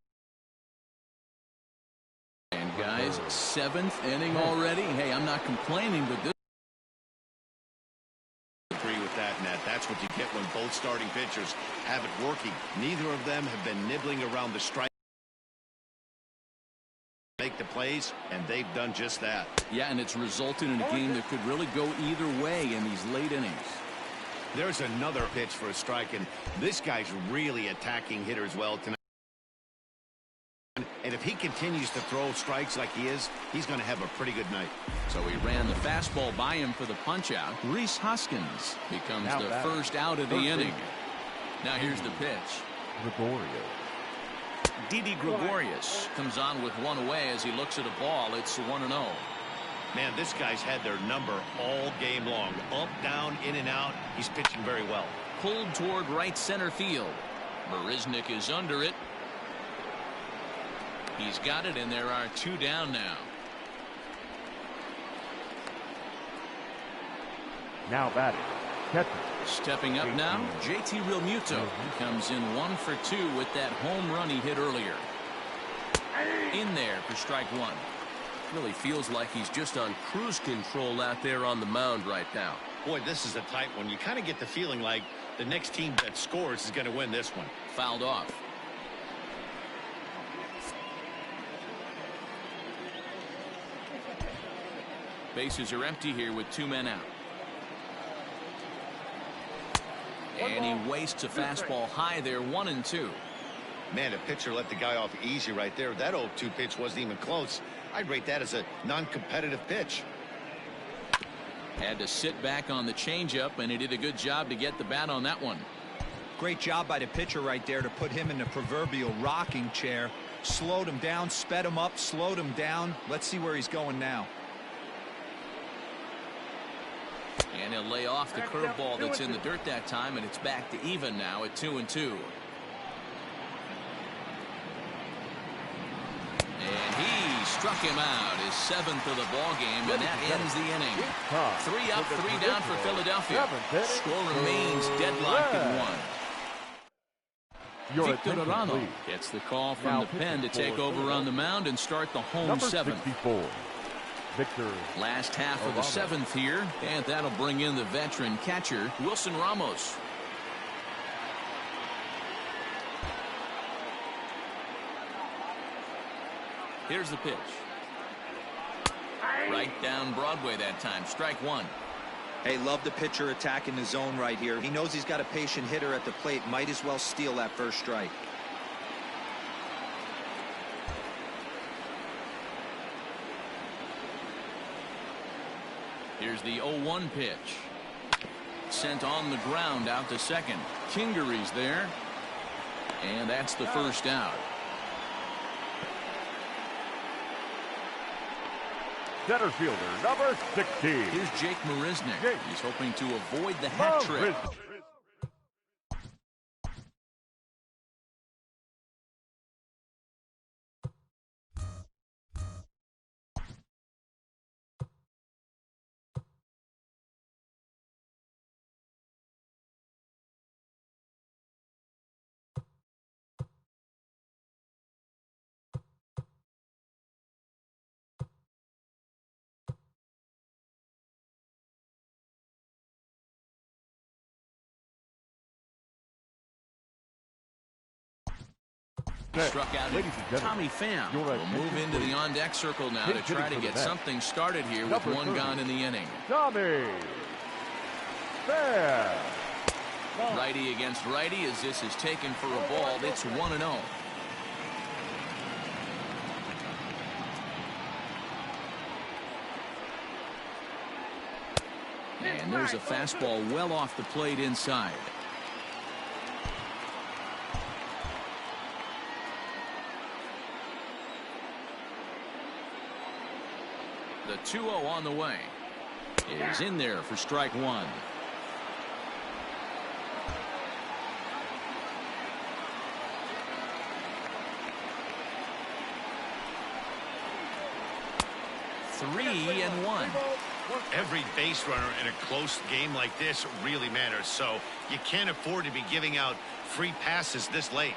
And guys, 7th inning already. Hey, I'm not complaining, but this. Agree with that, Nat. That's what you get when both starting pitchers have it working. Neither of them have been nibbling around the strike. Make the plays, and they've done just that. Yeah, and it's resulted in a game that could really go either way in these late innings. There's another pitch for a strike, and this guy's really attacking hitters well tonight. he continues to throw strikes like he is, he's going to have a pretty good night. So he ran the fastball by him for the punch-out. Rhys Hoskins becomes the first out of the inning. Now here's the pitch. Gregorius. Didi Gregorius comes on with one away as he looks at a ball. It's 1-0. Man, this guy's had their number all game long. Up, down, in and out. He's pitching very well. Pulled toward right center field. Marisnick is under it. He's got it, and there are 2 down now. Now batting. Catcher. Stepping up now, JT Realmuto comes in 1 for 2 with that home run he hit earlier. In there for strike 1. Really feels like he's just on cruise control out there on the mound right now. Boy, this is a tight one. You kind of get the feeling like the next team that scores is going to win this one. Fouled off. Bases are empty here with 2 men out. And he wastes a fastball high there, 1-2. Man, a pitcher let the guy off easy right there. That 0-2 pitch wasn't even close. I'd rate that as a non-competitive pitch. Had to sit back on the changeup, and he did a good job to get the bat on that one. Great job by the pitcher right there to put him in the proverbial rocking chair. Slowed him down, sped him up, slowed him down. Let's see where he's going now. And he'll lay off the curveball that's in the dirt that time, and it's back to even now at 2-2. And he struck him out, his 7th of the ball game, and that ends the inning. 3 up, 3 down for Philadelphia. Score remains deadlocked at 1. Victor Ramos gets the call from the pen to take over on the mound and start the home 7th. Victor. Last half of the 7th here, and that'll bring in the veteran catcher, Wilson Ramos. Here's the pitch. Right down Broadway that time. Strike 1. Hey, love the pitcher attacking the zone right here. He knows he's got a patient hitter at the plate. Might as well steal that first strike. Here's the 0-1 pitch. Sent on the ground out to second. Kingery's there. And that's the first out. Center fielder, number 16. Here's Jake Marisnick. He's hoping to avoid the hat trick. Struck out Tommy Pham will move into the on-deck circle now to try to get something started here with 1 gone in the inning. Tommy Pham. Righty against righty as this is taken for a ball. It's 1-0. And there's a fastball well off the plate inside. The 2-0 on the way is in there for strike 1. Three and 1. Every base runner in a close game like this really matters, so you can't afford to be giving out free passes this late.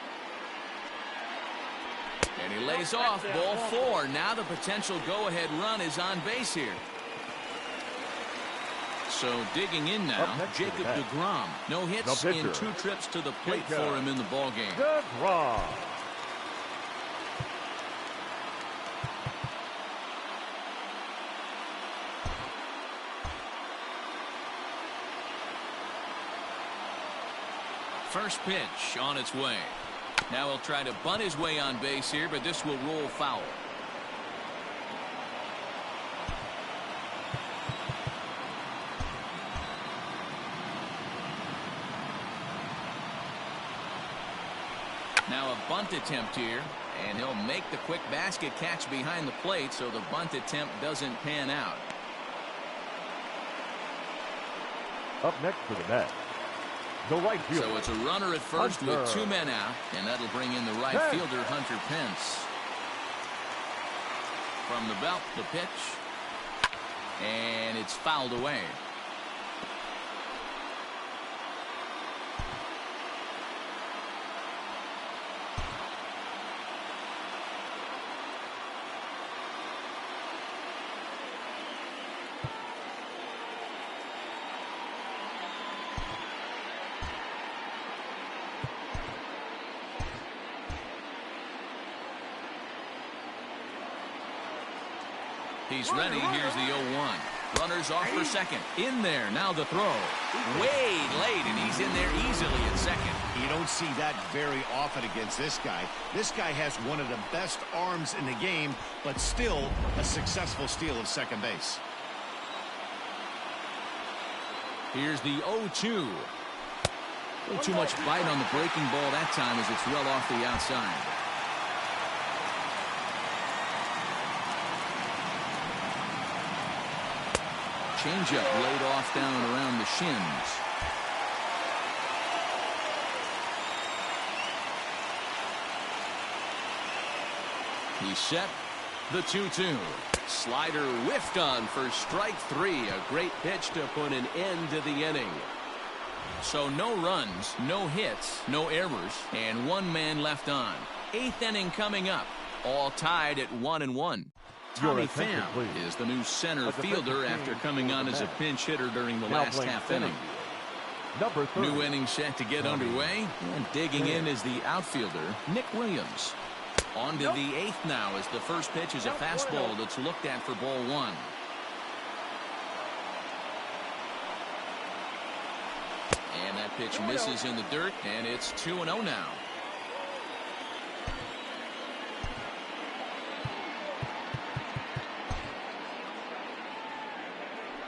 And he lays off ball 4. Now the potential go-ahead run is on base here. So digging in now, Jacob Degrom. No hits in 2 trips to the plate for him in the ballgame. Degrom. First pitch on its way. Now he'll try to bunt his way on base here, but this will roll foul. Now a bunt attempt here, and he'll make the quick basket catch behind the plate, so the bunt attempt doesn't pan out. Up next for the Mets, the right fielder. So it's a runner at first Hunter. with 2 men out, and that'll bring in the right fielder, Hunter Pence. From the belt, the pitch, and it's fouled away. He's ready. Here's the 0-1. Runners off for second. In there. Now the throw. Way late, and he's in there easily at second. You don't see that very often against this guy. This guy has one of the best arms in the game, but still a successful steal of second base. Here's the 0-2. A little too much bite on the breaking ball that time as it's well off the outside. Changeup laid off down and around the shins. He's set. The 2-2. Slider whiffed on for strike 3. A great pitch to put an end to the inning. So no runs, no hits, no errors, and 1 man left on. 8th inning coming up. All tied at 1-1. Tommy Pham is the new center fielder after coming on as a pinch hitter during the last half inning. New inning set to get underway, and digging in is the outfielder, Nick Williams. On to the 8th now as the first pitch is a fastball that's looked at for ball 1. And that pitch misses in the dirt, and it's 2-0 now.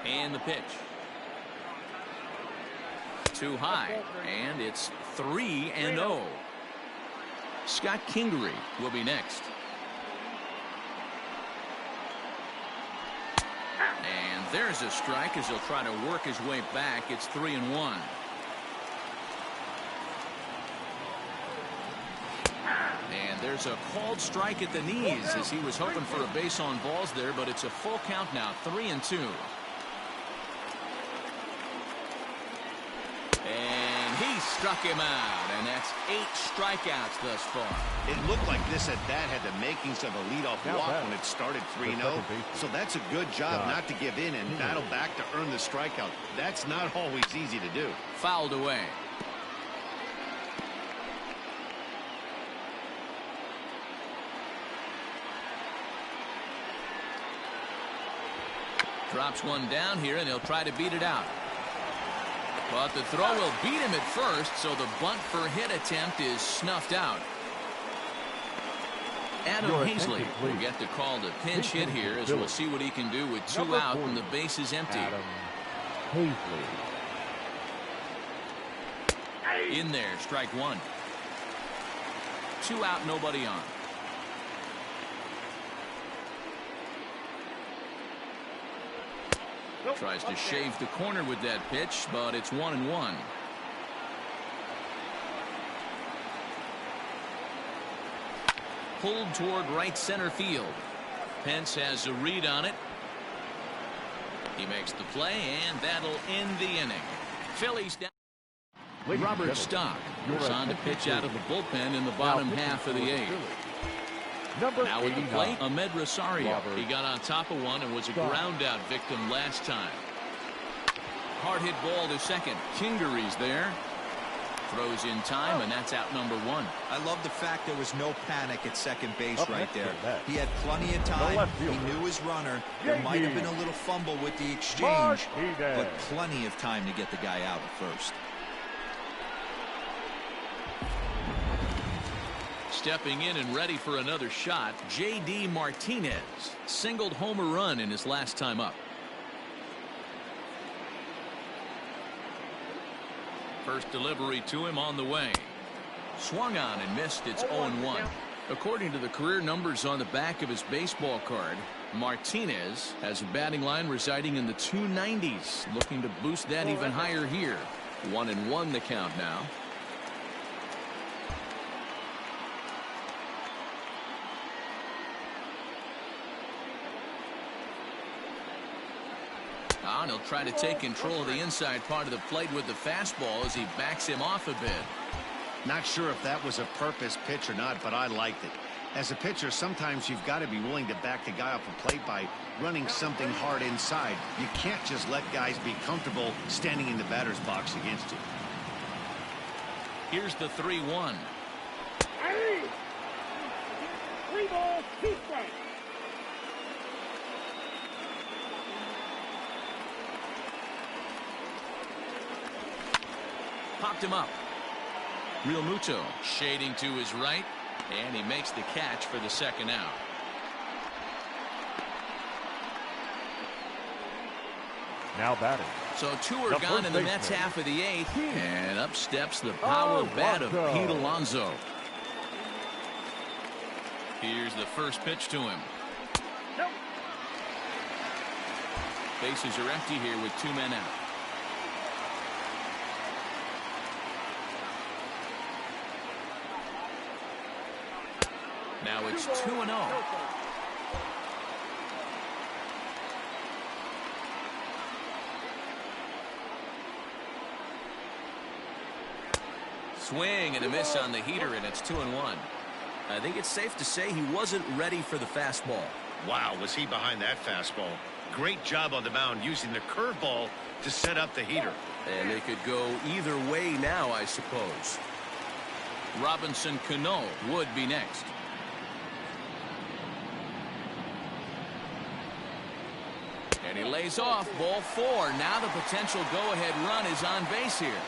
And the pitch. Too high, and it's 3-0. Scott Kingery will be next. And there's a strike as he'll try to work his way back. It's 3-1. And there's a called strike at the knees as he was hoping for a base on balls there, but it's a full count now, 3-2. He struck him out, and that's 8 strikeouts thus far. It looked like this at-bat had the makings of a leadoff walk when it started 3-0. So that's a good job not to give in and battle back to earn the strikeout. That's not always easy to do. Fouled away. Drops one down here, and he'll try to beat it out. But the throw will beat him at first, so the bunt for hit attempt is snuffed out. Adam Hazley will get the call to pinch hit here as we'll see what he can do with 2 out and the base is empty. Adam Hazley. In there, strike 1. 2 out, nobody on. Tries to shave the corner with that pitch, but it's 1-1. Pulled toward right center field. Pence has a read on it. He makes the play, and that'll end the inning. Phillies down. Robert Stock goes on to pitch out of the bullpen in the bottom half of the 8th. Now at the plate, Ahmed Rosario. He got on top of one and was a ground out victim last time. Hard hit ball to second. Kingery's there. Throws in time, and that's out number 1. I love the fact there was no panic at second base right there. He had plenty of time. He knew his runner. There might have been a little fumble with the exchange, but plenty of time to get the guy out at first. Stepping in and ready for another shot, J.D. Martinez singled home a run in his last time up. First delivery to him on the way. Swung on and missed. It's 0-1. According to the career numbers on the back of his baseball card, Martinez has a batting line residing in the 290s. Looking to boost that even higher here. 1-1 the count now. And he'll try to take control of the inside part of the plate with the fastball as he backs him off a bit. Not sure if that was a purpose pitch or not, but I liked it. As a pitcher, sometimes you've got to be willing to back the guy off the plate by running something hard inside. You can't just let guys be comfortable standing in the batter's box against you. Here's the 3-1. 3 balls, 2 strikes. Popped him up. Real Muto shading to his right, and he makes the catch for the second out. Now batting. So 2 are gone in the Mets half of the 8th, and up steps the power bat of Pete Alonso. Here's the first pitch to him. Nope. Bases are empty here with 2 men out. Now it's 2-0. Swing and a miss on the heater, and it's 2-1. I think it's safe to say he wasn't ready for the fastball. Wow, was he behind that fastball. Great job on the mound using the curveball to set up the heater. And they could go either way now, I suppose. Robinson Cano would be next. And he lays off. Ball 4. Now the potential go-ahead run is on base here.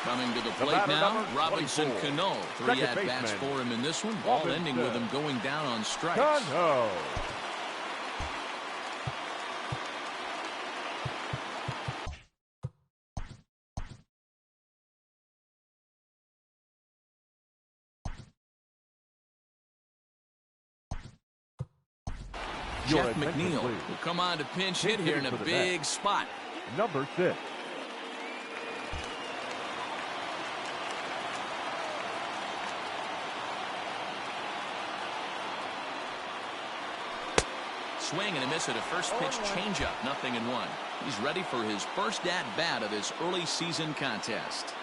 Coming to the plate now, Robinson Cano. 3 at-bats for him in this one. Ball ending with him going down on strikes. Cano. Jeff McNeil will come on to pinch hit here in a big spot. Number 6. Swing and a miss at a first pitch changeup. 0-1. He's ready for his first at-bat of this early season contest.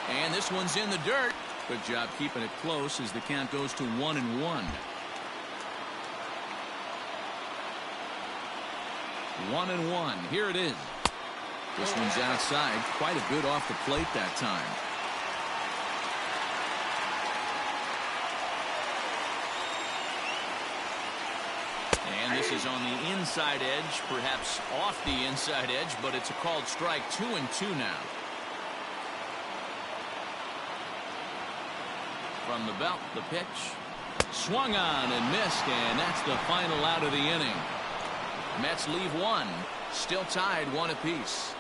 And this one's in the dirt. Good job keeping it close as the count goes to 1-1. 1-1. Here it is. This one's outside. Quite a bit off the plate that time. And this is on the inside edge, perhaps off the inside edge, but it's a called strike. 2-2 now. From the belt, the pitch. Swung on and missed, and that's the final out of the inning. Mets leave 1. Still tied 1 apiece.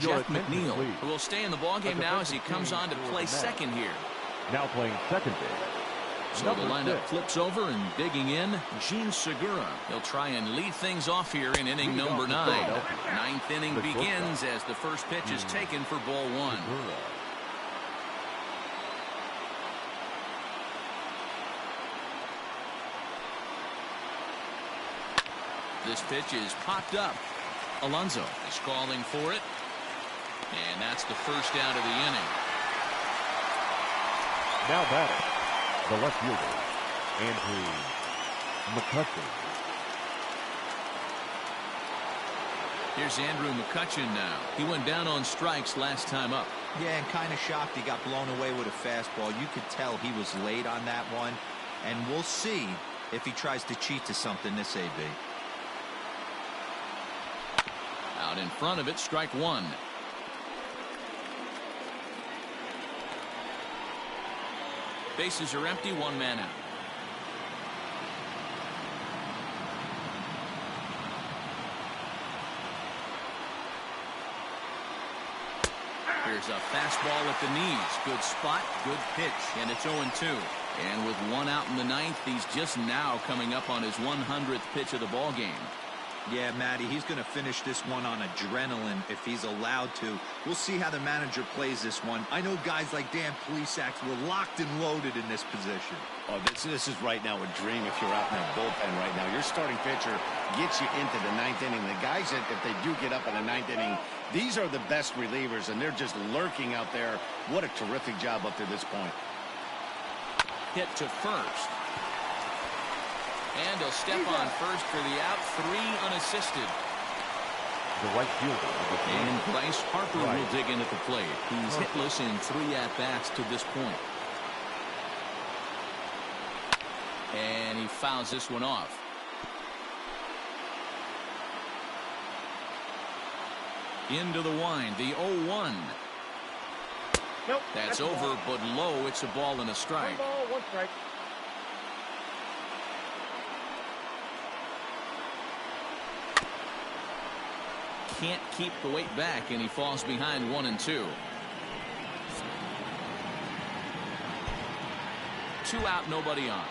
Jeff McNeil, who will stay in the ballgame now as he comes on to play second here. Now playing second base. So the lineup flips over, and digging in, Gene Segura. He'll try and lead things off here in inning number 9. 9th inning begins as the first pitch is taken for ball 1. This pitch is popped up. Alonso is calling for it. And that's the first out of the inning. Now batting, the left fielder, Andrew McCutcheon. Here's Andrew McCutcheon now. He went down on strikes last time up. Yeah, and kind of shocked he got blown away with a fastball. You could tell he was late on that one. And we'll see if he tries to cheat to something this AB. Out in front of it, strike one. Bases are empty, one man out. Here's a fastball at the knees. Good spot, good pitch, and it's 0-2. And with one out in the ninth, he's just now coming up on his 100th pitch of the ball game. Yeah, Matty, he's going to finish this one on adrenaline if he's allowed to. We'll see how the manager plays this one. I know guys like Dan Plesac were locked and loaded in this position. Oh, this is right now a dream if you're out in the bullpen right now. Your starting pitcher gets you into the ninth inning. The guys that, if they do get up in the ninth inning, these are the best relievers, and they're just lurking out there. What a terrific job up to this point. Hit to first. And he'll step on first for the out, 3 unassisted. The right fielder. And Bryce Harper will dig in at the plate. He's hitless in 3 at-bats to this point. And he fouls this one off. Into the wind, the 0-1. Nope, that's over, but low. It's a ball and a strike. 1 ball, 1 strike. Can't keep the weight back, and he falls behind 1-2. 2 out, nobody on.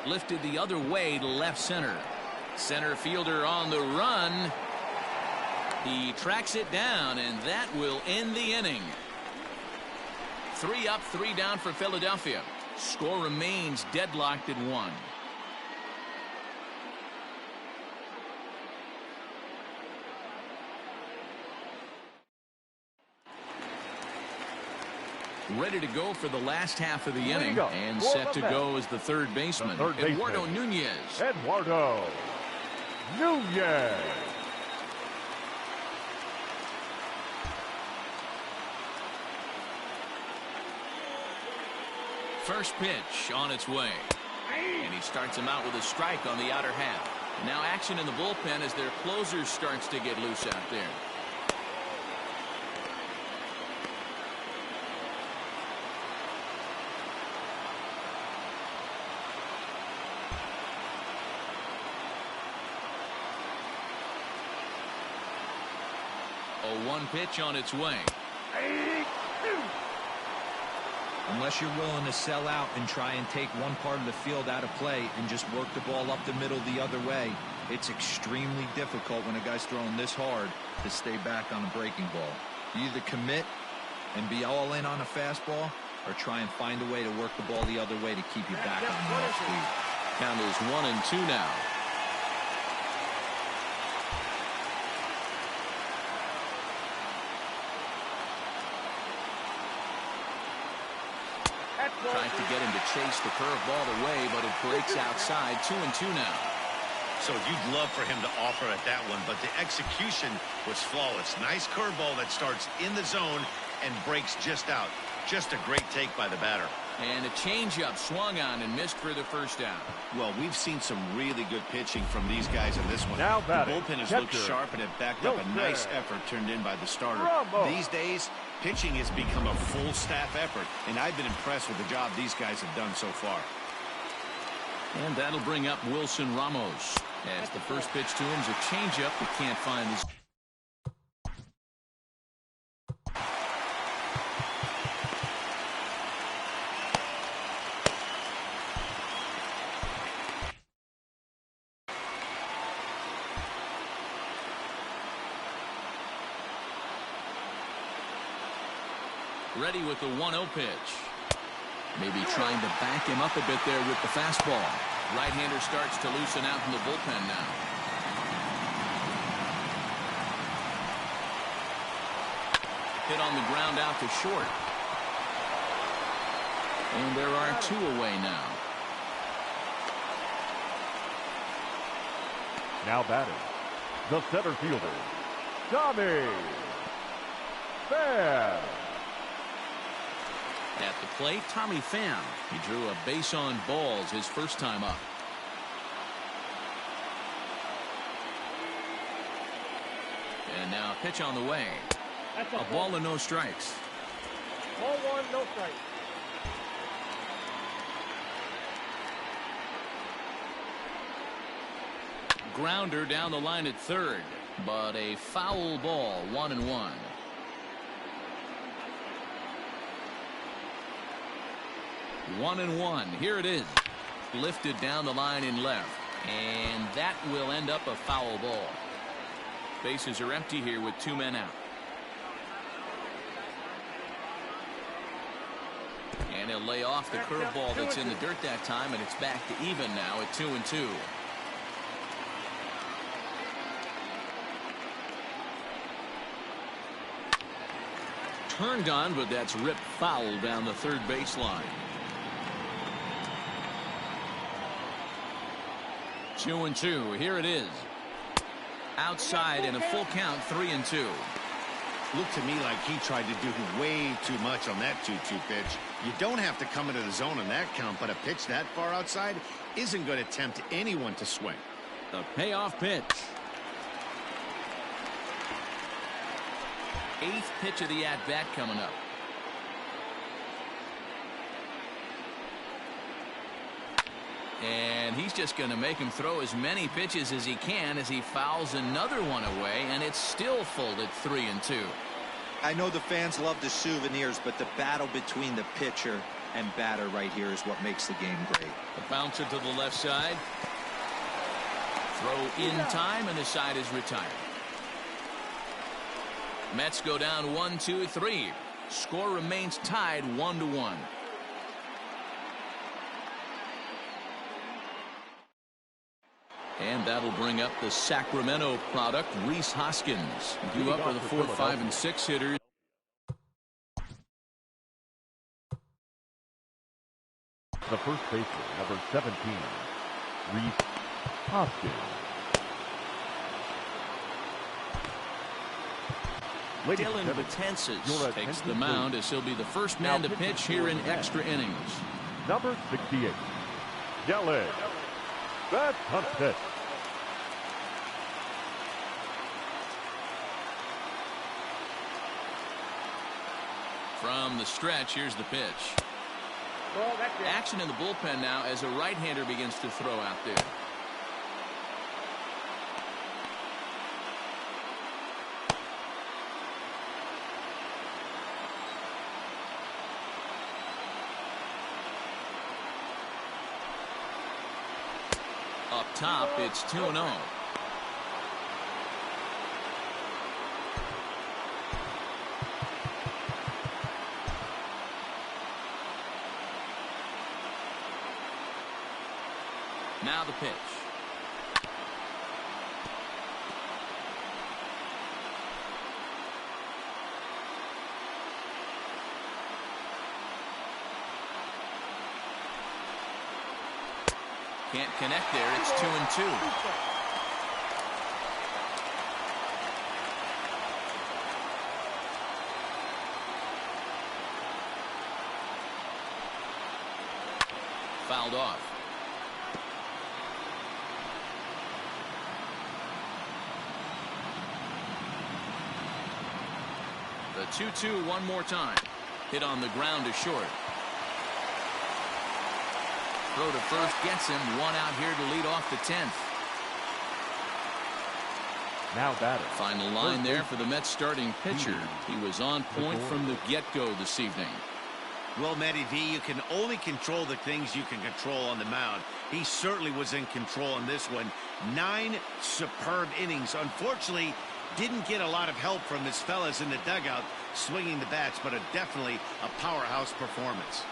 Lifted the other way to left center. Center fielder on the run. He tracks it down, and that will end the inning. 3 up, 3 down for Philadelphia. Score remains deadlocked at 1. Ready to go for the last half of the inning, and set to go as the third baseman, Eduardo Nunez. Eduardo Nunez. First pitch on its way, and he starts him out with a strike on the outer half. Now action in the bullpen as their closer starts to get loose out there. A 1 pitch on its way. Unless you're willing to sell out and try and take one part of the field out of play and just work the ball up the middle the other way, it's extremely difficult when a guy's throwing this hard to stay back on a breaking ball. You either commit and be all in on a fastball, or try and find a way to work the ball the other way to keep you back on the off speed. Count is 1-2 now. Tries to get him to chase the curveball away, but it breaks outside. 2-2 now. So you'd love for him to offer at that one, but the execution was flawless. Nice curveball that starts in the zone and breaks just out. Just a great take by the batter. And a changeup swung on and missed for the first down. Well, we've seen some really good pitching from these guys in this one. Now the bullpen has looked sharp and have backed up a nice effort turned in by the starter. Ramos. These days, pitching has become a full staff effort, and I've been impressed with the job these guys have done so far. And that'll bring up Wilson Ramos, as the first pitch to him is a changeup that can't find his. Ready with the 1-0 pitch. Maybe trying to back him up a bit there with the fastball. Right-hander starts to loosen out in the bullpen now. Hit on the ground out to short. And there are 2 away now. Now batting, the center fielder, Tommy Pham. At the plate, Tommy Pham. He drew a base on balls his first time up. And now pitch on the way. A ball and no strikes. Ball one, no strikes. Grounder down the line at third, but a foul ball, 1-1. One and one. Here it is. Lifted down the line in left, and that will end up a foul ball. Bases are empty here with 2 men out. And he'll lay off the curveball that's in the dirt that time, and it's back to even now at 2-2. Turned on, but that's ripped foul down the third baseline. 2-2. Here it is. Outside in a full count, 3-2. Looked to me like he tried to do way too much on that 2-2 pitch. You don't have to come into the zone on that count, but a pitch that far outside isn't going to tempt anyone to swing. The payoff pitch. 8th pitch of the at-bat coming up. And he's just going to make him throw as many pitches as he can as he fouls another one away, and it's still full at 3-2. I know the fans love the souvenirs, but the battle between the pitcher and batter right here is what makes the game great. A bouncer to the left side. Throw in time, and the side is retired. Mets go down 1-2-3. Score remains tied 1-1. And that'll bring up the Sacramento product, Rhys Hoskins. Due up for the 4, 5, and 6 hitters. The first baseman, number 17, Rhys Hoskins. Dylan Betances takes the mound as he'll be the first man to pitch here in extra innings. Number 68, Dylan Betances. From the stretch, here's the pitch. Action in the bullpen now as a right-hander begins to throw out there. Up top, it's 2-0. Now the pitch. Can't connect there. It's 2-2. Fouled off. The 2-2 one more time. Hit on the ground to short. Throw to first gets him. One out here to lead off the 10th. Now batter. Final line there for the Mets starting pitcher. He was on point from the get-go this evening. Well, Matty V, you can only control the things you can control on the mound. He certainly was in control on this one. 9 superb innings. Unfortunately, didn't get a lot of help from his fellas in the dugout swinging the bats, but definitely a powerhouse performance.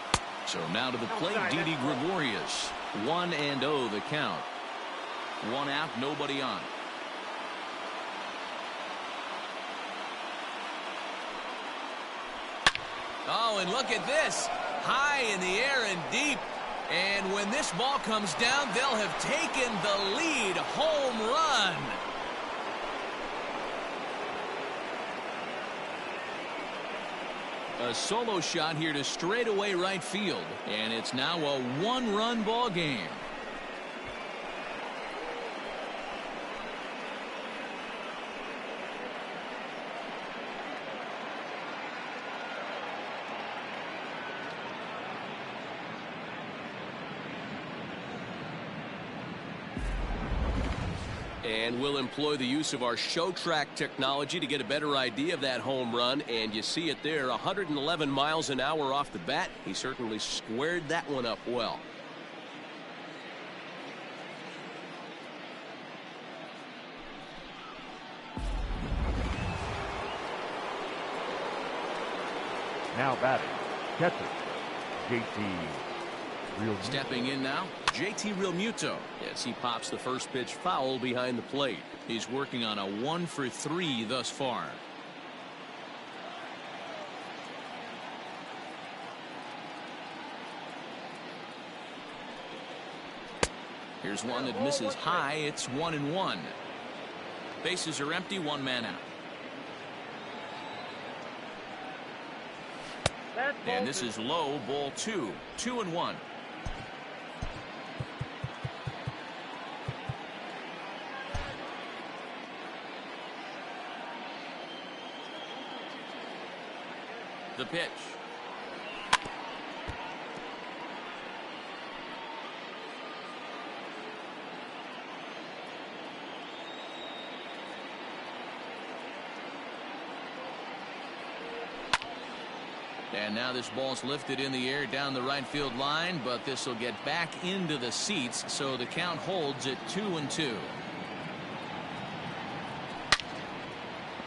So now to the plate, Didi Gregorius. 1-0 the count. One out, nobody on. Oh, and look at this. High in the air and deep. And when this ball comes down, they'll have taken the lead. Home run. A solo shot here to straightaway right field, and it's now a one-run ball game. And we'll employ the use of our show track technology to get a better idea of that home run. And you see it there, 111 miles an hour off the bat. He certainly squared that one up well. Now batting, catcher, JT. Stepping in now, JT Realmuto, as he pops the first pitch foul behind the plate. He's working on a 1-for-3 thus far. Here's one that misses high. It's 1-1. Bases are empty, one man out. And this is low, ball 2, 2-1. The pitch. And now this ball's lifted in the air down the right field line, but this will get back into the seats, so the count holds at 2-2.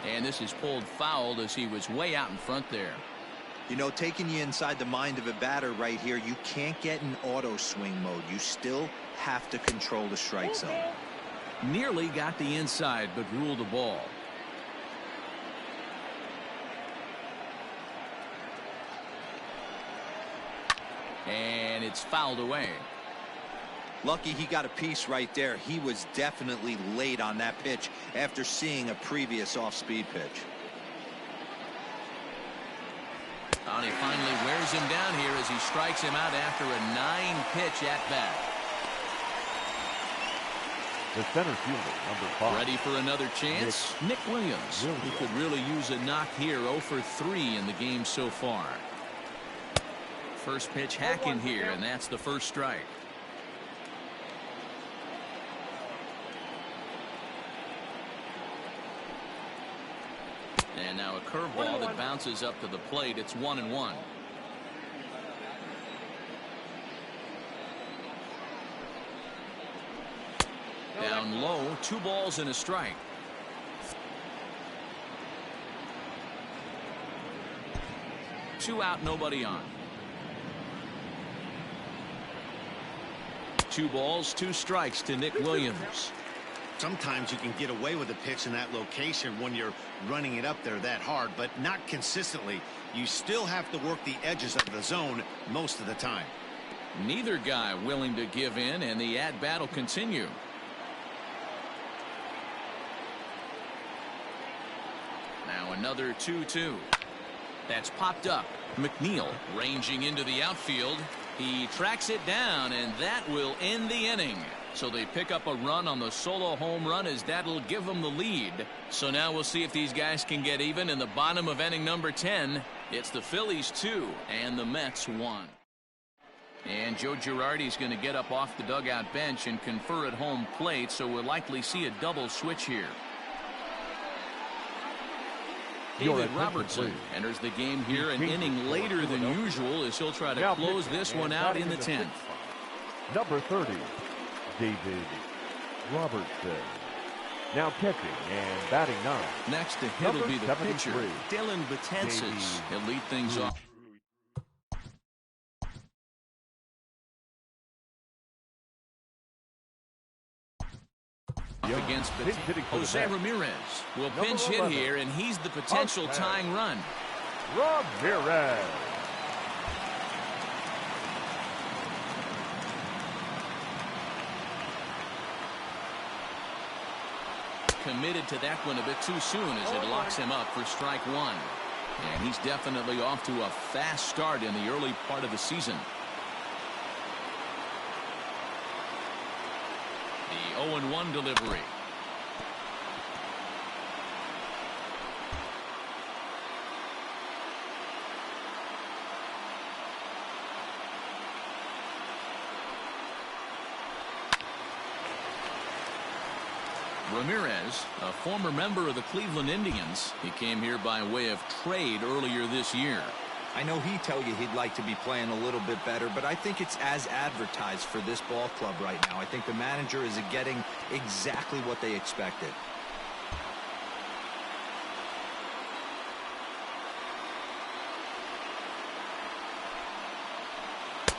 And this is pulled foul as he was way out in front there. You know, taking you inside the mind of a batter right here, you can't get in auto swing mode. You still have to control the strike zone. Nearly got the inside, but ruled the ball. And it's fouled away. Lucky he got a piece right there. He was definitely late on that pitch after seeing a previous off-speed pitch. And he finally wears him down here as he strikes him out after a 9-pitch at-bat. The center fielder, number 5. Ready for another chance? Nick Williams. He could really use a knock here. 0-for-3 in the game so far. First pitch hacking here, and that's the first strike. And now a curveball that bounces up to the plate. It's 1-1. Down low, 2 balls and a strike. Two out, nobody on. 2 balls, 2 strikes to Nick Williams. Sometimes you can get away with a pitch in that location when you're running it up there that hard, but not consistently. You still have to work the edges of the zone most of the time. Neither guy willing to give in, and the at-bat will continue. Now another 2-2. That's popped up. McNeil ranging into the outfield. He tracks it down, and that will end the inning. So they pick up a run on the solo home run, as that'll give them the lead. So now we'll see if these guys can get even in the bottom of inning number 10. It's the Phillies 2 and the Mets 1. And Joe Girardi's going to get up off the dugout bench and confer at home plate, so we'll likely see a double switch here. David Robertson enters the game here an inning later than usual, as he'll try to close this one out in the 10th. Number 30, David Robertson. Now catching and batting 9. Next to hit will be the pitcher, Dylan Betances. He'll lead things off. Against Jose Ramirez will pinch hit here, and he's the potential tying run. Ramirez. Committed to that one a bit too soon as it locks him up for strike 1. And he's definitely off to a fast start in the early part of the season. The 0-1 delivery. Ramirez, a former member of the Cleveland Indians. He came here by way of trade earlier this year. I know he'd tell you he'd like to be playing a little bit better, but I think it's as advertised for this ball club right now. I think the manager is getting exactly what they expected.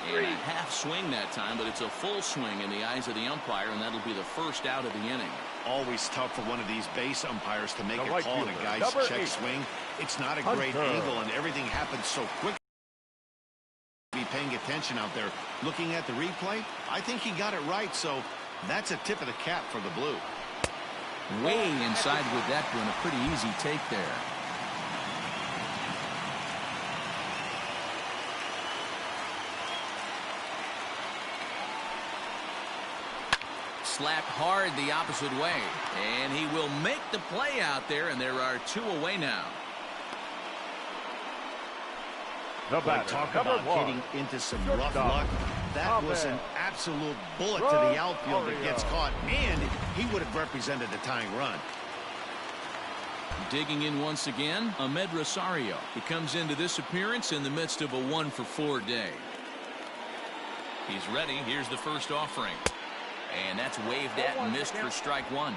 And a half swing that time, but it's a full swing in the eyes of the umpire, and that'll be the first out of the inning. Always tough for one of these base umpires to make a call on a guy's check swing. It's not a great angle, and everything happens so quick. Be paying attention out there. Looking at the replay, I think he got it right, so that's a tip of the cap for the Blue. Way inside with that one, a pretty easy take there. Slapped hard the opposite way, and he will make the play out there, and there are 2 away now. Talk about getting into some rough luck. That was an absolute bullet to the outfield that gets caught, and he would have represented a tying run. Digging in once again, Ahmed Rosario. He comes into this appearance in the midst of a 1-for-4 day. He's ready. Here's the first offering. And that's waved at and missed for strike one.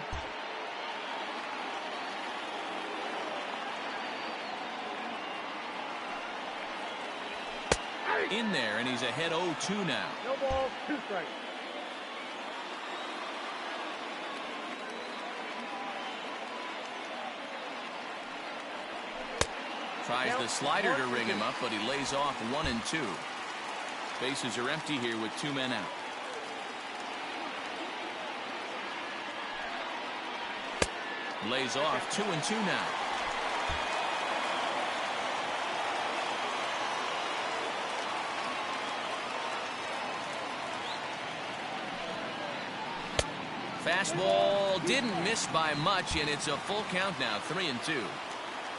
In there, and he's ahead 0-2 now. No ball, 2 strikes. Tries the slider to ring him up, but he lays off 1-2. Bases are empty here with 2 men out. Lays off 2-2 now. Fastball didn't miss by much, and it's a full count now, 3-2.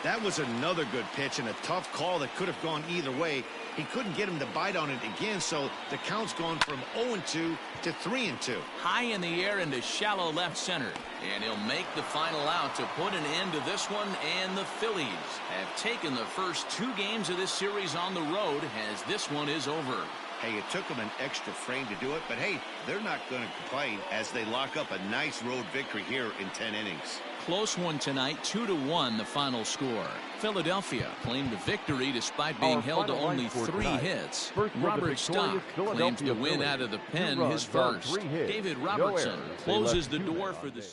That was another good pitch and a tough call that could have gone either way. He couldn't get him to bite on it again, so the count's gone from 0-2 to 3-2. High in the air into shallow left center, and he'll make the final out to put an end to this one. And the Phillies have taken the first 2 games of this series on the road, as this one is over. Hey, it took them an extra frame to do it, but hey, they're not going to complain as they lock up a nice road victory here in 10 innings. Close one tonight, 2-1 the final score. Philadelphia claimed the victory despite being held to only 3 hits. Robert Stock claims the win out of the pen, his first. David Robertson closes the door for the